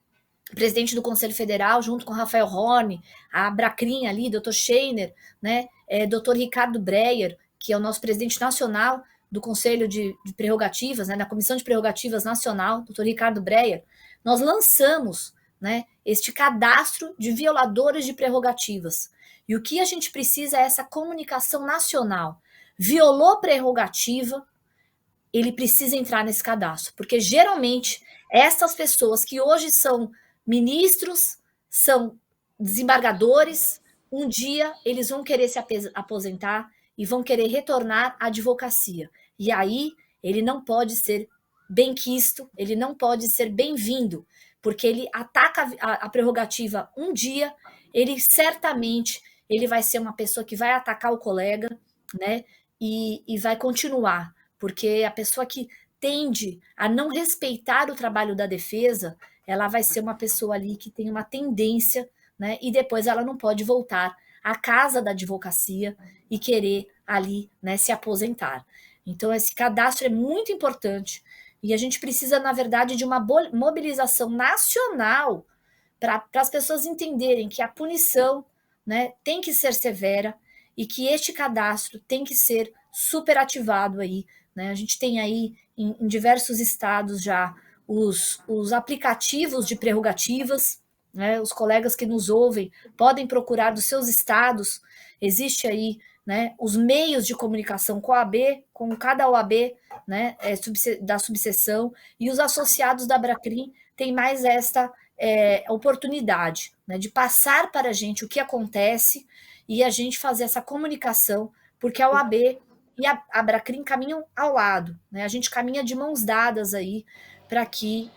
presidente do Conselho Federal, junto com Rafael Horne, a Abracrim ali, doutor Scheiner, né, doutor Ricardo Breyer, que é o nosso presidente nacional do Conselho de Prerrogativas, né, da Comissão de Prerrogativas Nacional, doutor Ricardo Breyer, nós lançamos, né, este cadastro de violadores de prerrogativas. E o que a gente precisa é essa comunicação nacional. Violou prerrogativa, ele precisa entrar nesse cadastro, porque geralmente essas pessoas que hoje são ministros, são desembargadores, um dia eles vão querer se aposentar e vão querer retornar à advocacia. E aí ele não pode ser benquisto, ele não pode ser bem-vindo, porque ele ataca a prerrogativa um dia, ele certamente ele vai ser uma pessoa que vai atacar o colega, né? E vai continuar, porque a pessoa que tende a não respeitar o trabalho da defesa, ela vai ser uma pessoa ali que tem uma tendência, né? E depois ela não pode voltar à casa da advocacia e querer ali, né, se aposentar. Então, esse cadastro é muito importante e a gente precisa, na verdade, de uma mobilização nacional para as pessoas entenderem que a punição, né, tem que ser severa e que este cadastro tem que ser superativado aí, né? A gente tem aí em diversos estados já os aplicativos de prerrogativas, né? Os colegas que nos ouvem podem procurar dos seus estados, existe aí, né, os meios de comunicação com a OAB, com cada OAB, né, da subseção, e os associados da Abracrim têm mais esta oportunidade, né, de passar para a gente o que acontece e a gente fazer essa comunicação porque a OAB e a Abracrim caminham ao lado, né? A gente caminha de mãos dadas aí para que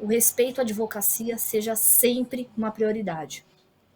o respeito à advocacia seja sempre uma prioridade.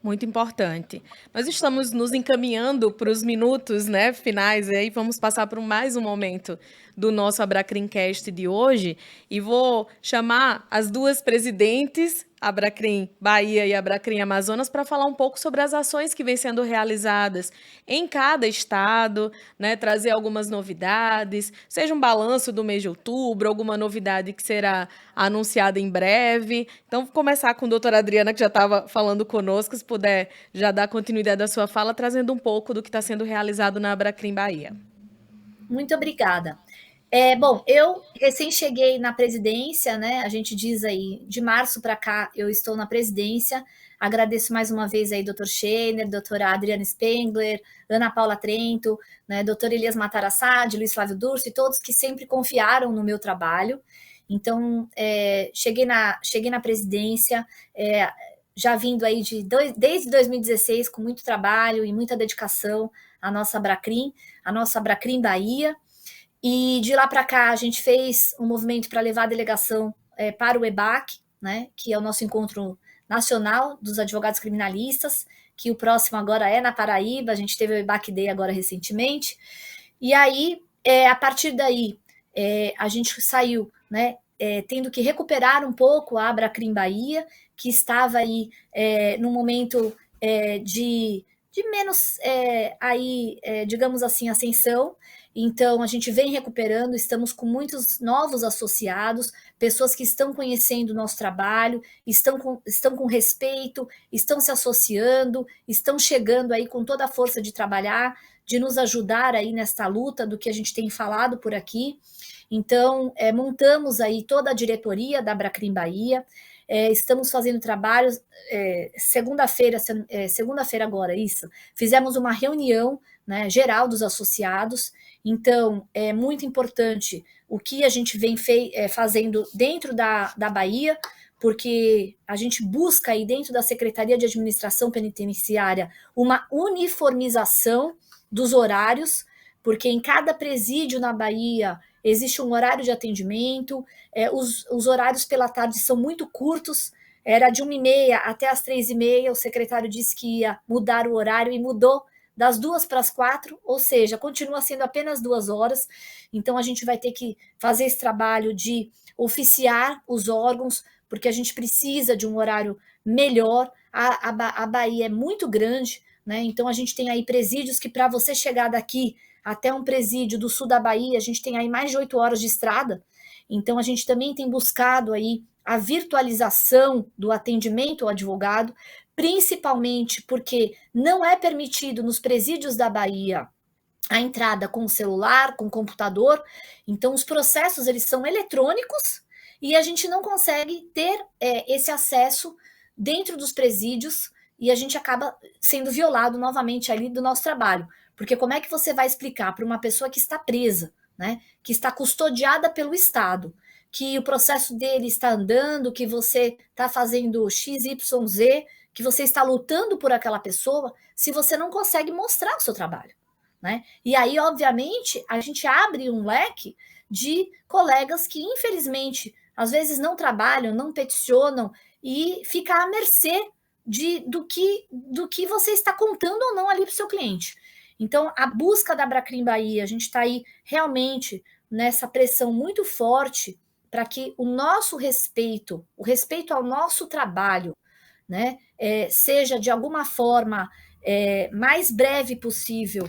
Muito importante. Nós estamos nos encaminhando para os minutos, né, finais, e aí vamos passar por mais um momento do nosso Abracrimcast de hoje, e vou chamar as duas presidentes, Abracrim Bahia e Abracrim Amazonas, para falar um pouco sobre as ações que vêm sendo realizadas em cada estado, né, trazer algumas novidades, seja um balanço do mês de outubro, alguma novidade que será anunciada em breve. Então, vou começar com a doutora Adriana, que já estava falando conosco, se puder já dar continuidade à sua fala, trazendo um pouco do que está sendo realizado na Abracrim Bahia. Muito obrigada. Bom, eu recém cheguei na presidência, né? A gente diz aí, de março para cá, eu estou na presidência. Agradeço mais uma vez aí, doutor Scheiner, doutora Adriana Spengler, Ana Paula Trento, né, doutor Elias Matarassad, Luiz Flávio Durso e todos que sempre confiaram no meu trabalho. Então, cheguei na presidência, já vindo aí desde 2016, com muito trabalho e muita dedicação à nossa Abracrim Bahia. E de lá para cá, a gente fez um movimento para levar a delegação para o EBAC, né, que é o nosso encontro nacional dos advogados criminalistas, que o próximo agora é na Paraíba, a gente teve o EBAC Day agora recentemente. E aí, a partir daí, a gente saiu, né, tendo que recuperar um pouco a Abracrim Bahia, que estava aí num momento de menos, digamos assim, ascensão. Então, a gente vem recuperando, estamos com muitos novos associados, pessoas que estão conhecendo o nosso trabalho, estão com respeito, estão se associando, estão chegando aí com toda a força de trabalhar, de nos ajudar aí nesta luta do que a gente tem falado por aqui. Então, montamos aí toda a diretoria da Abracrim Bahia, estamos fazendo trabalhos, segunda-feira agora, isso, fizemos uma reunião, né, geral dos associados. Então, é muito importante o que a gente vem fazendo dentro da Bahia, porque a gente busca aí dentro da Secretaria de Administração Penitenciária uma uniformização dos horários, porque em cada presídio na Bahia existe um horário de atendimento, os horários pela tarde são muito curtos, era de 1h30 até as 3h30, o secretário disse que ia mudar o horário e mudou das 2 para as 4, ou seja, continua sendo apenas 2 horas. Então, a gente vai ter que fazer esse trabalho de oficiar os órgãos, porque a gente precisa de um horário melhor. A Bahia é muito grande, né? Então, a gente tem aí presídios que, para você chegar daqui até um presídio do sul da Bahia, a gente tem aí mais de 8 horas de estrada. Então, a gente também tem buscado aí a virtualização do atendimento ao advogado, principalmente porque não é permitido nos presídios da Bahia a entrada com celular, com computador. Então, os processos eles são eletrônicos e a gente não consegue ter esse acesso dentro dos presídios e a gente acaba sendo violado novamente ali do nosso trabalho. Porque como é que você vai explicar para uma pessoa que está presa, né, que está custodiada pelo Estado, que o processo dele está andando, que você está fazendo XYZ, que você está lutando por aquela pessoa, se você não consegue mostrar o seu trabalho, né? E aí, obviamente, a gente abre um leque de colegas que, infelizmente, às vezes não trabalham, não peticionam e fica à mercê do que você está contando ou não ali para o seu cliente. Então, a busca da Abracrim Bahia, a gente está aí realmente nessa pressão muito forte para que o nosso respeito, o respeito ao nosso trabalho, né, seja de alguma forma mais breve possível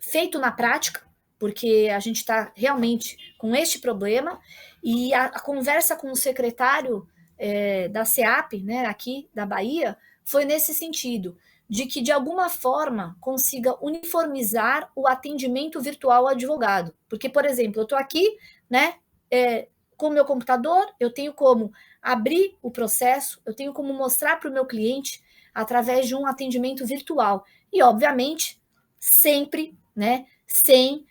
feito na prática, porque a gente está realmente com este problema, e a conversa com o secretário da SEAP, né, aqui da Bahia, foi nesse sentido, de que de alguma forma consiga uniformizar o atendimento virtual ao advogado. Porque, por exemplo, eu estou aqui, né, com o meu computador, eu tenho como abrir o processo, eu tenho como mostrar para o meu cliente através de um atendimento virtual. E, obviamente, sempre, né, sem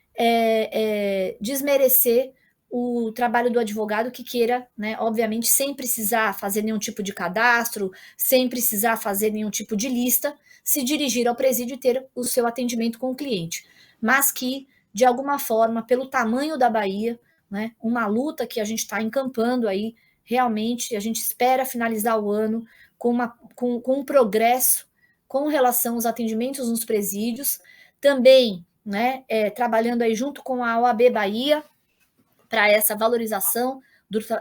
desmerecer o trabalho do advogado que queira, né, obviamente, sem precisar fazer nenhum tipo de cadastro, sem precisar fazer nenhum tipo de lista, se dirigir ao presídio e ter o seu atendimento com o cliente. Mas que, de alguma forma, pelo tamanho da Bahia, né, uma luta que a gente está encampando aí, realmente, a gente espera finalizar o ano com um progresso com relação aos atendimentos nos presídios, também, né, trabalhando aí junto com a OAB Bahia, para essa valorização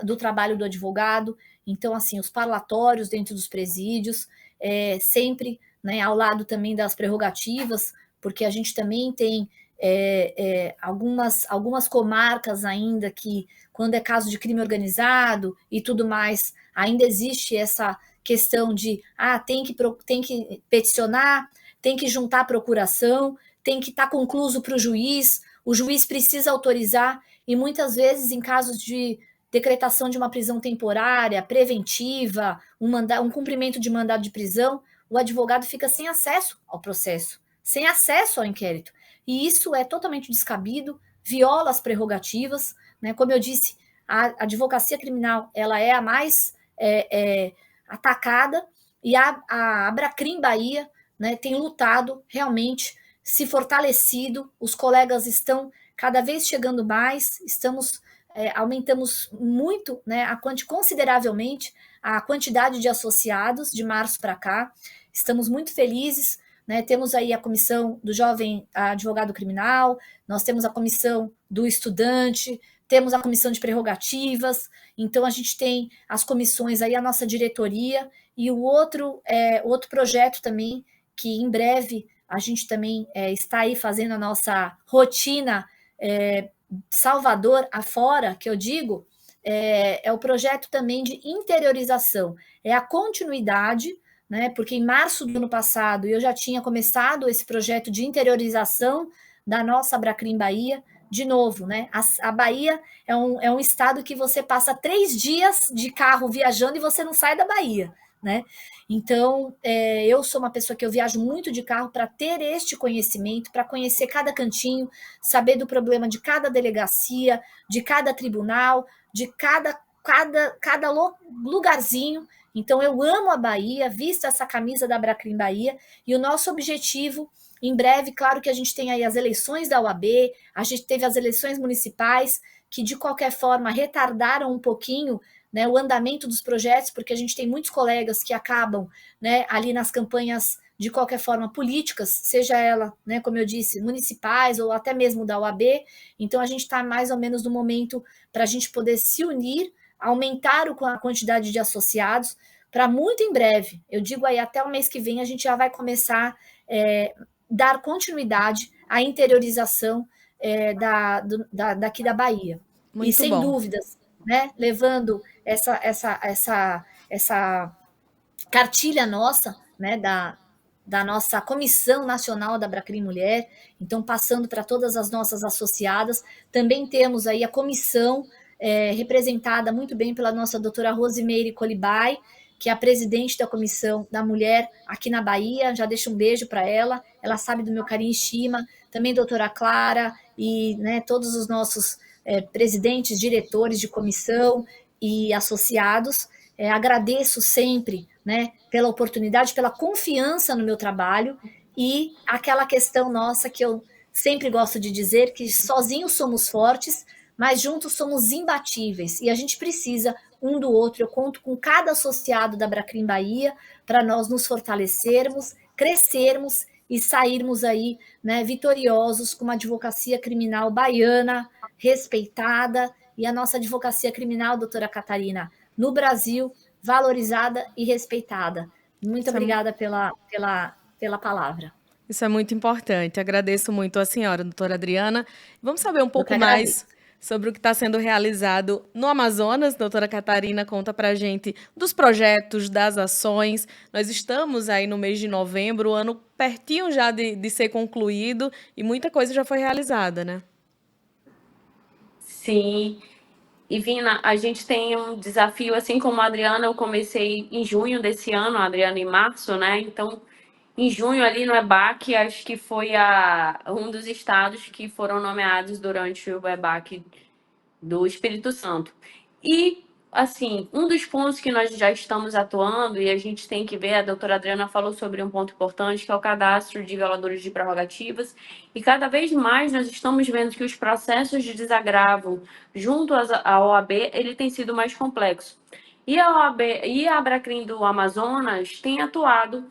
do trabalho do advogado. Então, assim, os parlatórios dentro dos presídios, sempre, né, ao lado também das prerrogativas, porque a gente também tem algumas comarcas ainda que, quando é caso de crime organizado e tudo mais, ainda existe essa questão de tem que peticionar, tem que juntar a procuração, tem que estar concluso para o juiz precisa autorizar, e muitas vezes, em casos de decretação de uma prisão temporária, preventiva, um cumprimento de mandado de prisão, o advogado fica sem acesso ao processo, sem acesso ao inquérito. E isso é totalmente descabido, viola as prerrogativas, né? Como eu disse, a advocacia criminal ela é a mais atacada, e a Abracrim Bahia, né, tem lutado realmente, se fortalecido, os colegas estão cada vez chegando mais, aumentamos muito, né, consideravelmente a quantidade de associados de março para cá, estamos muito felizes, né, temos aí a comissão do jovem advogado criminal, nós temos a comissão do estudante, temos a comissão de prerrogativas, então a gente tem as comissões aí, a nossa diretoria, e o outro projeto também, que em breve a gente também está aí fazendo a nossa rotina Salvador afora, que eu digo, é o projeto também de interiorização, é a continuidade, né, porque em março do ano passado eu já tinha começado esse projeto de interiorização da nossa Abracrim Bahia. De novo, né, a Bahia é um estado que você passa 3 dias de carro viajando e você não sai da Bahia, né? Então, eu sou uma pessoa que eu viajo muito de carro para ter este conhecimento, para conhecer cada cantinho, saber do problema de cada delegacia, de cada tribunal, de cada lugarzinho. Então, eu amo a Bahia, visto essa camisa da Abracrim Bahia, e o nosso objetivo, em breve, claro que a gente tem aí as eleições da UAB, a gente teve as eleições municipais, que de qualquer forma retardaram um pouquinho, né, o andamento dos projetos, porque a gente tem muitos colegas que acabam, né, ali nas campanhas, de qualquer forma, políticas, seja ela, né, como eu disse, municipais ou até mesmo da UAB. Então, a gente está mais ou menos no momento para a gente poder se unir, aumentar a quantidade de associados, para muito em breve, eu digo aí até o mês que vem, a gente já vai começar dar continuidade à interiorização daqui da Bahia. Muito e sem bom. dúvidas, né, levando essa cartilha nossa, né, da nossa Comissão Nacional da Abracrim Mulher, então passando para todas as nossas associadas. Também temos aí a comissão representada muito bem pela nossa doutora Rosimeire Colibai, que é a presidente da Comissão da Mulher aqui na Bahia. Já deixo um beijo para ela sabe do meu carinho e estima. Também doutora Clara e, né, todos os nossos presidentes, diretores de comissão e associados. Agradeço sempre, né, pela oportunidade, pela confiança no meu trabalho, e aquela questão nossa que eu sempre gosto de dizer, que sozinhos somos fortes, mas juntos somos imbatíveis, e a gente precisa um do outro. Eu conto com cada associado da Abracrim Bahia para nós nos fortalecermos, crescermos e sairmos aí, né, vitoriosos, com uma advocacia criminal baiana, respeitada, e a nossa advocacia criminal, doutora Catarina, no Brasil, valorizada e respeitada. Muito obrigada pela palavra. Isso é muito importante. Agradeço muito a senhora, doutora Adriana. Vamos saber um pouco mais sobre o que está sendo realizado no Amazonas. Doutora Catarina, conta para a gente dos projetos, das ações. Nós estamos aí no mês de novembro, o ano pertinho já de ser concluído, e muita coisa já foi realizada, né? Sim. E, Vina, a gente tem um desafio, assim como a Adriana, eu comecei em junho desse ano, a Adriana em março, né? Então, em junho ali no EBAC, acho que foi um dos estados que foram nomeados durante o EBAC do Espírito Santo. E, assim, um dos pontos que nós já estamos atuando, e a gente tem que ver, a doutora Adriana falou sobre um ponto importante, que é o cadastro de violadores de prerrogativas, e cada vez mais nós estamos vendo que os processos de desagravo junto à OAB, ele tem sido mais complexo. E a OAB e a Abracrim do Amazonas tem atuado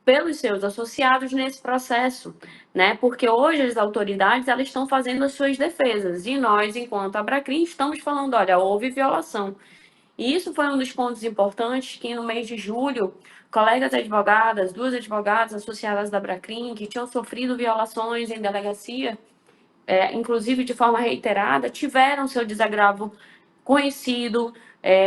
pelos seus associados nesse processo, né? Porque hoje as autoridades elas estão fazendo as suas defesas e nós, enquanto Abracrim, estamos falando, olha, houve violação. E isso foi um dos pontos importantes que no mês de julho, colegas advogadas, duas advogadas associadas da Abracrim, que tinham sofrido violações em delegacia, inclusive de forma reiterada, tiveram seu desagravo conhecido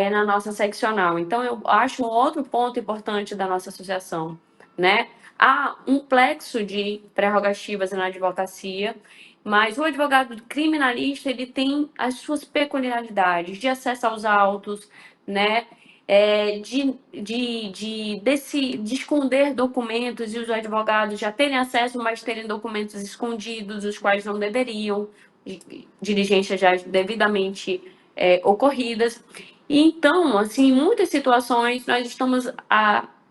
na nossa seccional. Então, eu acho um outro ponto importante da nossa associação, né? Há um plexo de prerrogativas na advocacia, mas o advogado criminalista ele tem as suas peculiaridades de acesso aos autos, né? De esconder documentos e os advogados já terem acesso, mas terem documentos escondidos, os quais não deveriam, diligências já devidamente ocorridas. E, então, assim, em muitas situações, nós estamos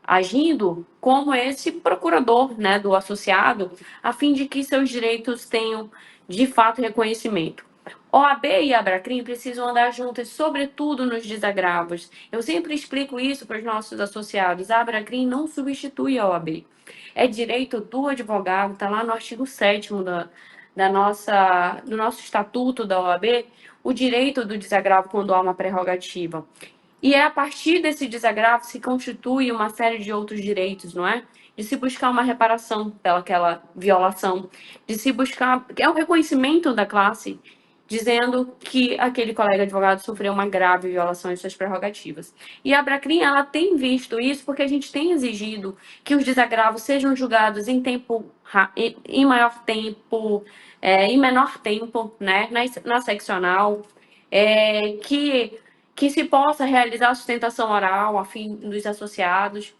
agindo como esse procurador, né, do associado, a fim de que seus direitos tenham, de fato, reconhecimento. OAB e Abracrim precisam andar juntas, sobretudo nos desagravos. Eu sempre explico isso para os nossos associados. A Abracrim não substitui a OAB. É direito do advogado, está lá no artigo 7º do nosso estatuto da OAB, o direito do desagravo quando há uma prerrogativa. E é a partir desse desagravo se constitui uma série de outros direitos, não é? De se buscar uma reparação pelaquela violação, de se buscar... É o reconhecimento da classe, dizendo que aquele colega advogado sofreu uma grave violação em suas prerrogativas. E a Abracrim, ela tem visto isso porque a gente tem exigido que os desagravos sejam julgados em tempo, em maior tempo, em menor tempo, né, na seccional, que se possa realizar a sustentação oral a fim dos associados.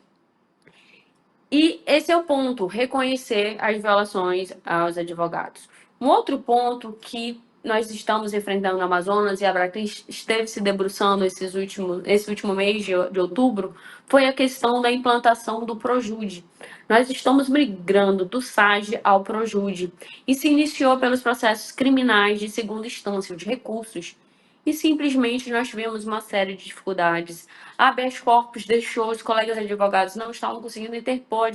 E esse é o ponto, reconhecer as violações aos advogados. Um outro ponto que nós estamos enfrentando no Amazonas e a Abracrim esteve se debruçando esse último mês de outubro, foi a questão da implantação do Projude. Nós estamos migrando do SAGE ao Projude e se iniciou pelos processos criminais de segunda instância, de recursos. E simplesmente nós tivemos uma série de dificuldades. A habeas corpus deixou, os colegas advogados não estavam conseguindo interpor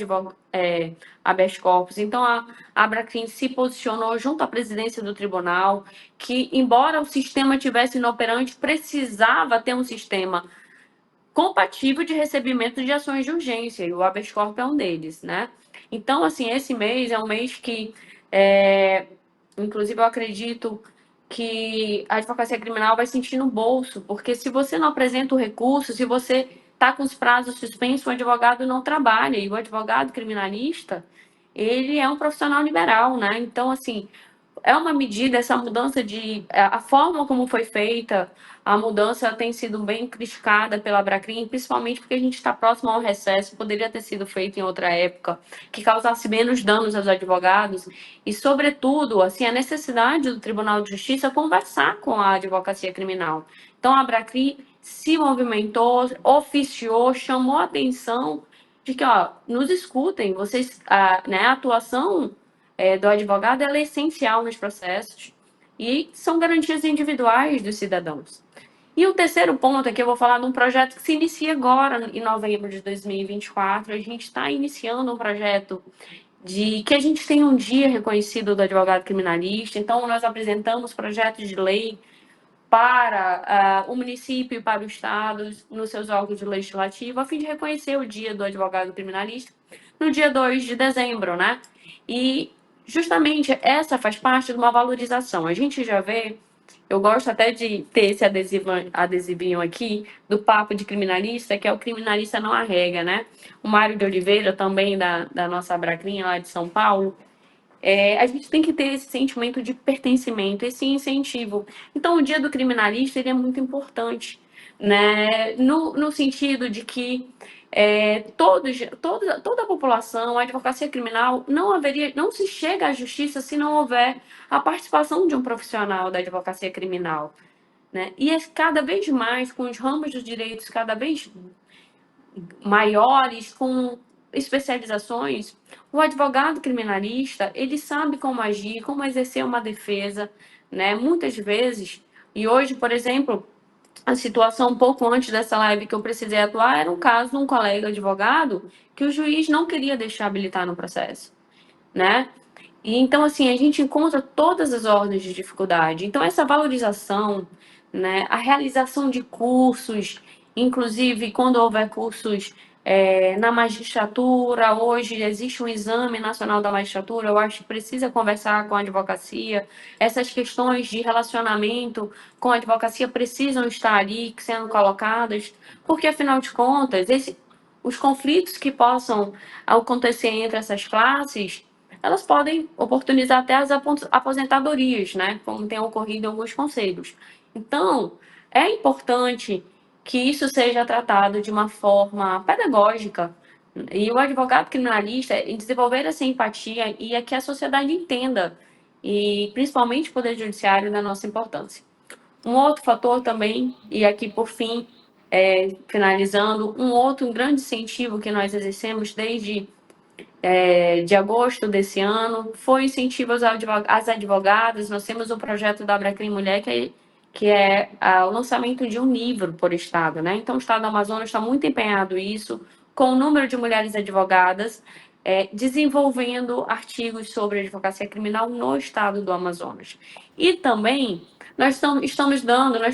habeas corpus. Então, a Abracrim se posicionou junto à presidência do tribunal, que, embora o sistema tivesse inoperante, precisava ter um sistema compatível de recebimento de ações de urgência, e o habeas corpus é um deles, né? Então, assim, esse mês é um mês que, inclusive, eu acredito que a advocacia criminal vai sentir no bolso, porque se você não apresenta o recurso, se você está com os prazos suspensos, o advogado não trabalha, e o advogado criminalista, ele é um profissional liberal, né? Então, assim, é uma medida, essa mudança a forma como foi feita, a mudança tem sido bem criticada pela Abracrim, principalmente porque a gente está próximo ao recesso, poderia ter sido feito em outra época, que causasse menos danos aos advogados, e, sobretudo, assim, a necessidade do Tribunal de Justiça conversar com a advocacia criminal. Então, a Abracrim se movimentou, oficiou, chamou a atenção de que, ó, nos escutem, vocês, a atuação do advogado ela é essencial nos processos e são garantias individuais dos cidadãos. E o terceiro ponto é que eu vou falar de um projeto que se inicia agora, em novembro de 2024. A gente está iniciando um projeto de que a gente tem um dia reconhecido do advogado criminalista. Então, nós apresentamos projetos de lei para o município e para o Estado, nos seus órgãos de legislativo, a fim de reconhecer o dia do advogado criminalista no dia 2 de dezembro, né? E justamente essa faz parte de uma valorização. A gente já vê, eu gosto até de ter esse adesivinho aqui, do papo de criminalista, que é o criminalista não arrega, né? O Mário de Oliveira, também da nossa Abracrim, lá de São Paulo, a gente tem que ter esse sentimento de pertencimento, esse incentivo. Então, o dia do criminalista ele é muito importante, né? No sentido de que toda a população, a advocacia criminal, não se chega à justiça se não houver a participação de um profissional da advocacia criminal. né? E cada vez mais, com os ramos dos direitos cada vez maiores, com especializações, o advogado criminalista, ele sabe como agir, como exercer uma defesa, né? Muitas vezes, e hoje, por exemplo, a situação um pouco antes dessa live que eu precisei atuar era um caso de um colega advogado que o juiz não queria deixar habilitar no processo, né? E então, assim, a gente encontra todas as ordens de dificuldade. Então, essa valorização, né, a realização de cursos, inclusive quando houver cursos na magistratura, hoje existe um exame nacional da magistratura, eu acho que precisa conversar com a advocacia. Essas questões de relacionamento com a advocacia precisam estar ali sendo colocadas, porque, afinal de contas, os conflitos que possam acontecer entre essas classes elas podem oportunizar até as aposentadorias, né? Como tem ocorrido em alguns conselhos. Então, é importante que isso seja tratado de uma forma pedagógica e o advogado criminalista desenvolver essa empatia e é que a sociedade entenda, e principalmente o Poder Judiciário, da nossa importância. Um outro fator também, e aqui por fim, finalizando, um grande incentivo que nós exercemos desde de agosto desse ano, foi incentivo às advogadas. Nós temos o projeto da Abracrim Mulher, que é o lançamento de um livro por estado, né? Então, o estado do Amazonas está muito empenhado nisso, com o número de mulheres advogadas, desenvolvendo artigos sobre advocacia criminal no estado do Amazonas. E também, nós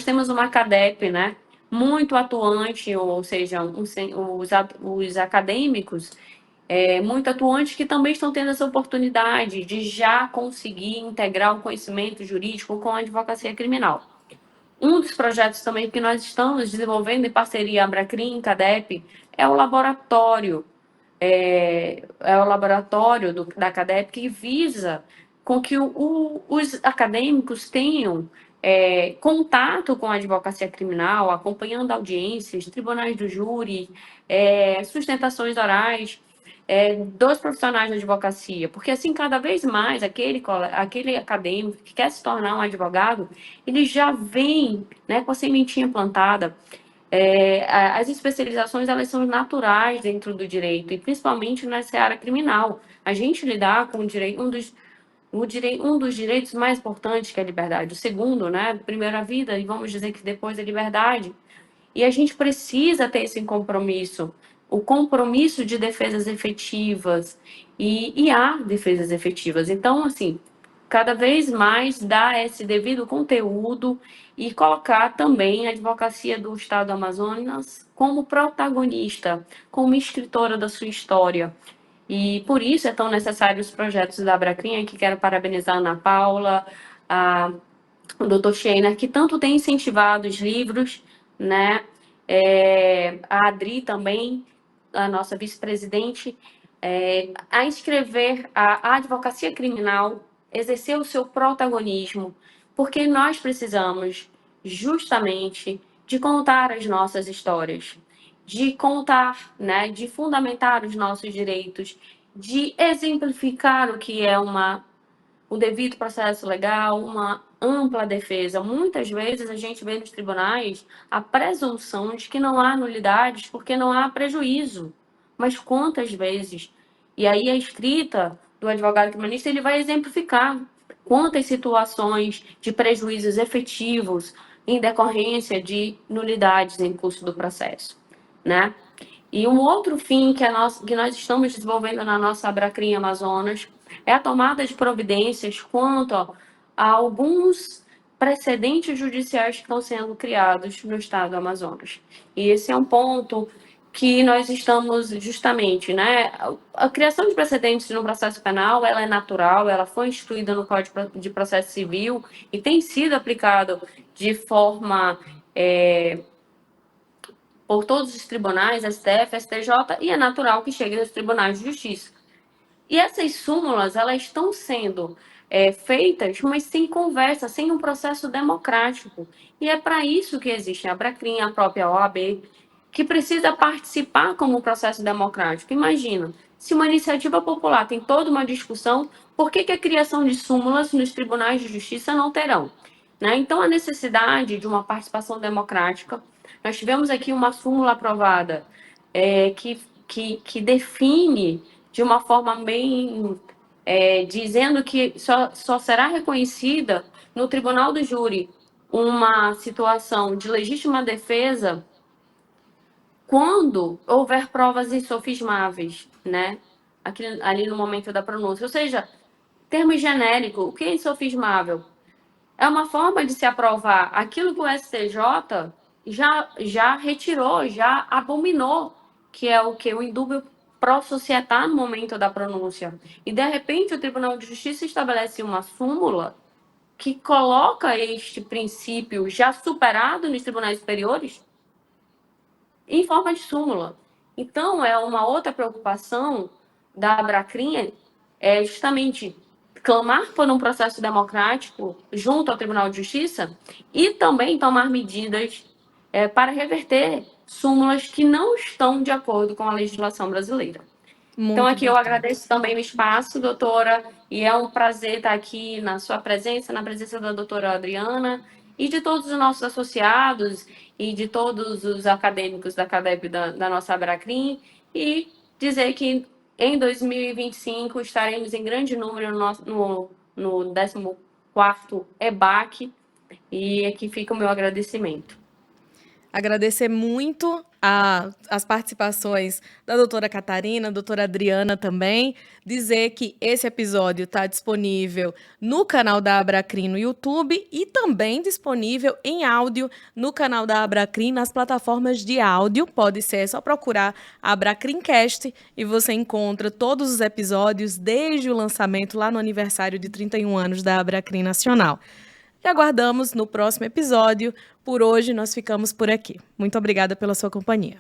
temos uma CADEP, né? Muito atuante, ou seja, os acadêmicos muito atuantes que também estão tendo essa oportunidade de já conseguir integrar o conhecimento jurídico com a advocacia criminal. Um dos projetos também que nós estamos desenvolvendo em parceria Abracrim, CADEP, é o laboratório. É o laboratório da CADEP que visa com que os acadêmicos tenham contato com a advocacia criminal, acompanhando audiências, tribunais do júri, sustentações orais, dos profissionais da advocacia, porque assim, cada vez mais, aquele acadêmico que quer se tornar um advogado, ele já vem, né, com a sementinha plantada. As especializações, elas são naturais dentro do direito, e principalmente na seara criminal. A gente lidar com o direito, um dos direitos mais importantes, que é a liberdade. O segundo, né, primeiro a vida, e vamos dizer que depois a liberdade. E a gente precisa ter esse compromisso, o compromisso de defesas efetivas, e há defesas efetivas. Então, assim, cada vez mais dar esse devido conteúdo e colocar também a advocacia do Estado do Amazonas como protagonista, como escritora da sua história. E por isso é tão necessário os projetos da Abracrim, que quero parabenizar a Ana Paula, o Dr. Scheiner, que tanto tem incentivado os livros, né? A Adri também, a nossa vice-presidente, a inscrever a advocacia criminal, exercer o seu protagonismo, porque nós precisamos justamente de contar as nossas histórias, de contar, né, de fundamentar os nossos direitos, de exemplificar o que é o devido processo legal, uma ampla defesa. Muitas vezes a gente vê nos tribunais a presunção de que não há nulidades porque não há prejuízo. Mas quantas vezes? E aí a escrita do advogado criminalista, ele vai exemplificar quantas situações de prejuízos efetivos em decorrência de nulidades em curso do processo, né? E um outro fim que nós estamos desenvolvendo na nossa Abracrim Amazonas é a tomada de providências quanto a alguns precedentes judiciais que estão sendo criados no estado do Amazonas. E esse é um ponto que nós estamos justamente, né? A criação de precedentes no processo penal, ela é natural, ela foi instituída no Código de Processo Civil e tem sido aplicado de forma por todos os tribunais, STF, STJ, e é natural que chegue nos tribunais de justiça. E essas súmulas, elas estão sendo feitas, mas sem conversa, sem um processo democrático. E é para isso que existe a Abracrim, a própria OAB, que precisa participar como um processo democrático. Imagina, se uma iniciativa popular tem toda uma discussão, por que a criação de súmulas nos tribunais de justiça não terão? né? Então, a necessidade de uma participação democrática. Nós tivemos aqui uma súmula aprovada que define de uma forma bem dizendo que só será reconhecida no tribunal do júri uma situação de legítima defesa quando houver provas insofismáveis, né? Ali no momento da pronúncia. Ou seja, termo genérico, o que é insofismável? É uma forma de se aprovar aquilo que o STJ já retirou, já abominou, que é o que? O indúbio pro societá no momento da pronúncia. E, de repente, o Tribunal de Justiça estabelece uma súmula que coloca este princípio já superado nos tribunais superiores em forma de súmula. Então, é uma outra preocupação da Abracrim, justamente clamar por um processo democrático junto ao Tribunal de Justiça e também tomar medidas para reverter súmulas que não estão de acordo com a legislação brasileira. Então, aqui eu agradeço também o espaço, doutora, e é um prazer estar aqui na sua presença, na presença da doutora Adriana e de todos os nossos associados e de todos os acadêmicos da CADEP da nossa Abracrim, e dizer que em 2025 estaremos em grande número no 14º EBAC, e aqui fica o meu agradecimento. Agradecer muito as participações da doutora Catarina, doutora Adriana também. Dizer que esse episódio está disponível no canal da Abracrim no YouTube e também disponível em áudio no canal da Abracrim nas plataformas de áudio. Pode ser, é só procurar Abracrimcast e você encontra todos os episódios desde o lançamento lá no aniversário de 31 anos da Abracrim Nacional. E aguardamos no próximo episódio. Por hoje, nós ficamos por aqui. Muito obrigada pela sua companhia.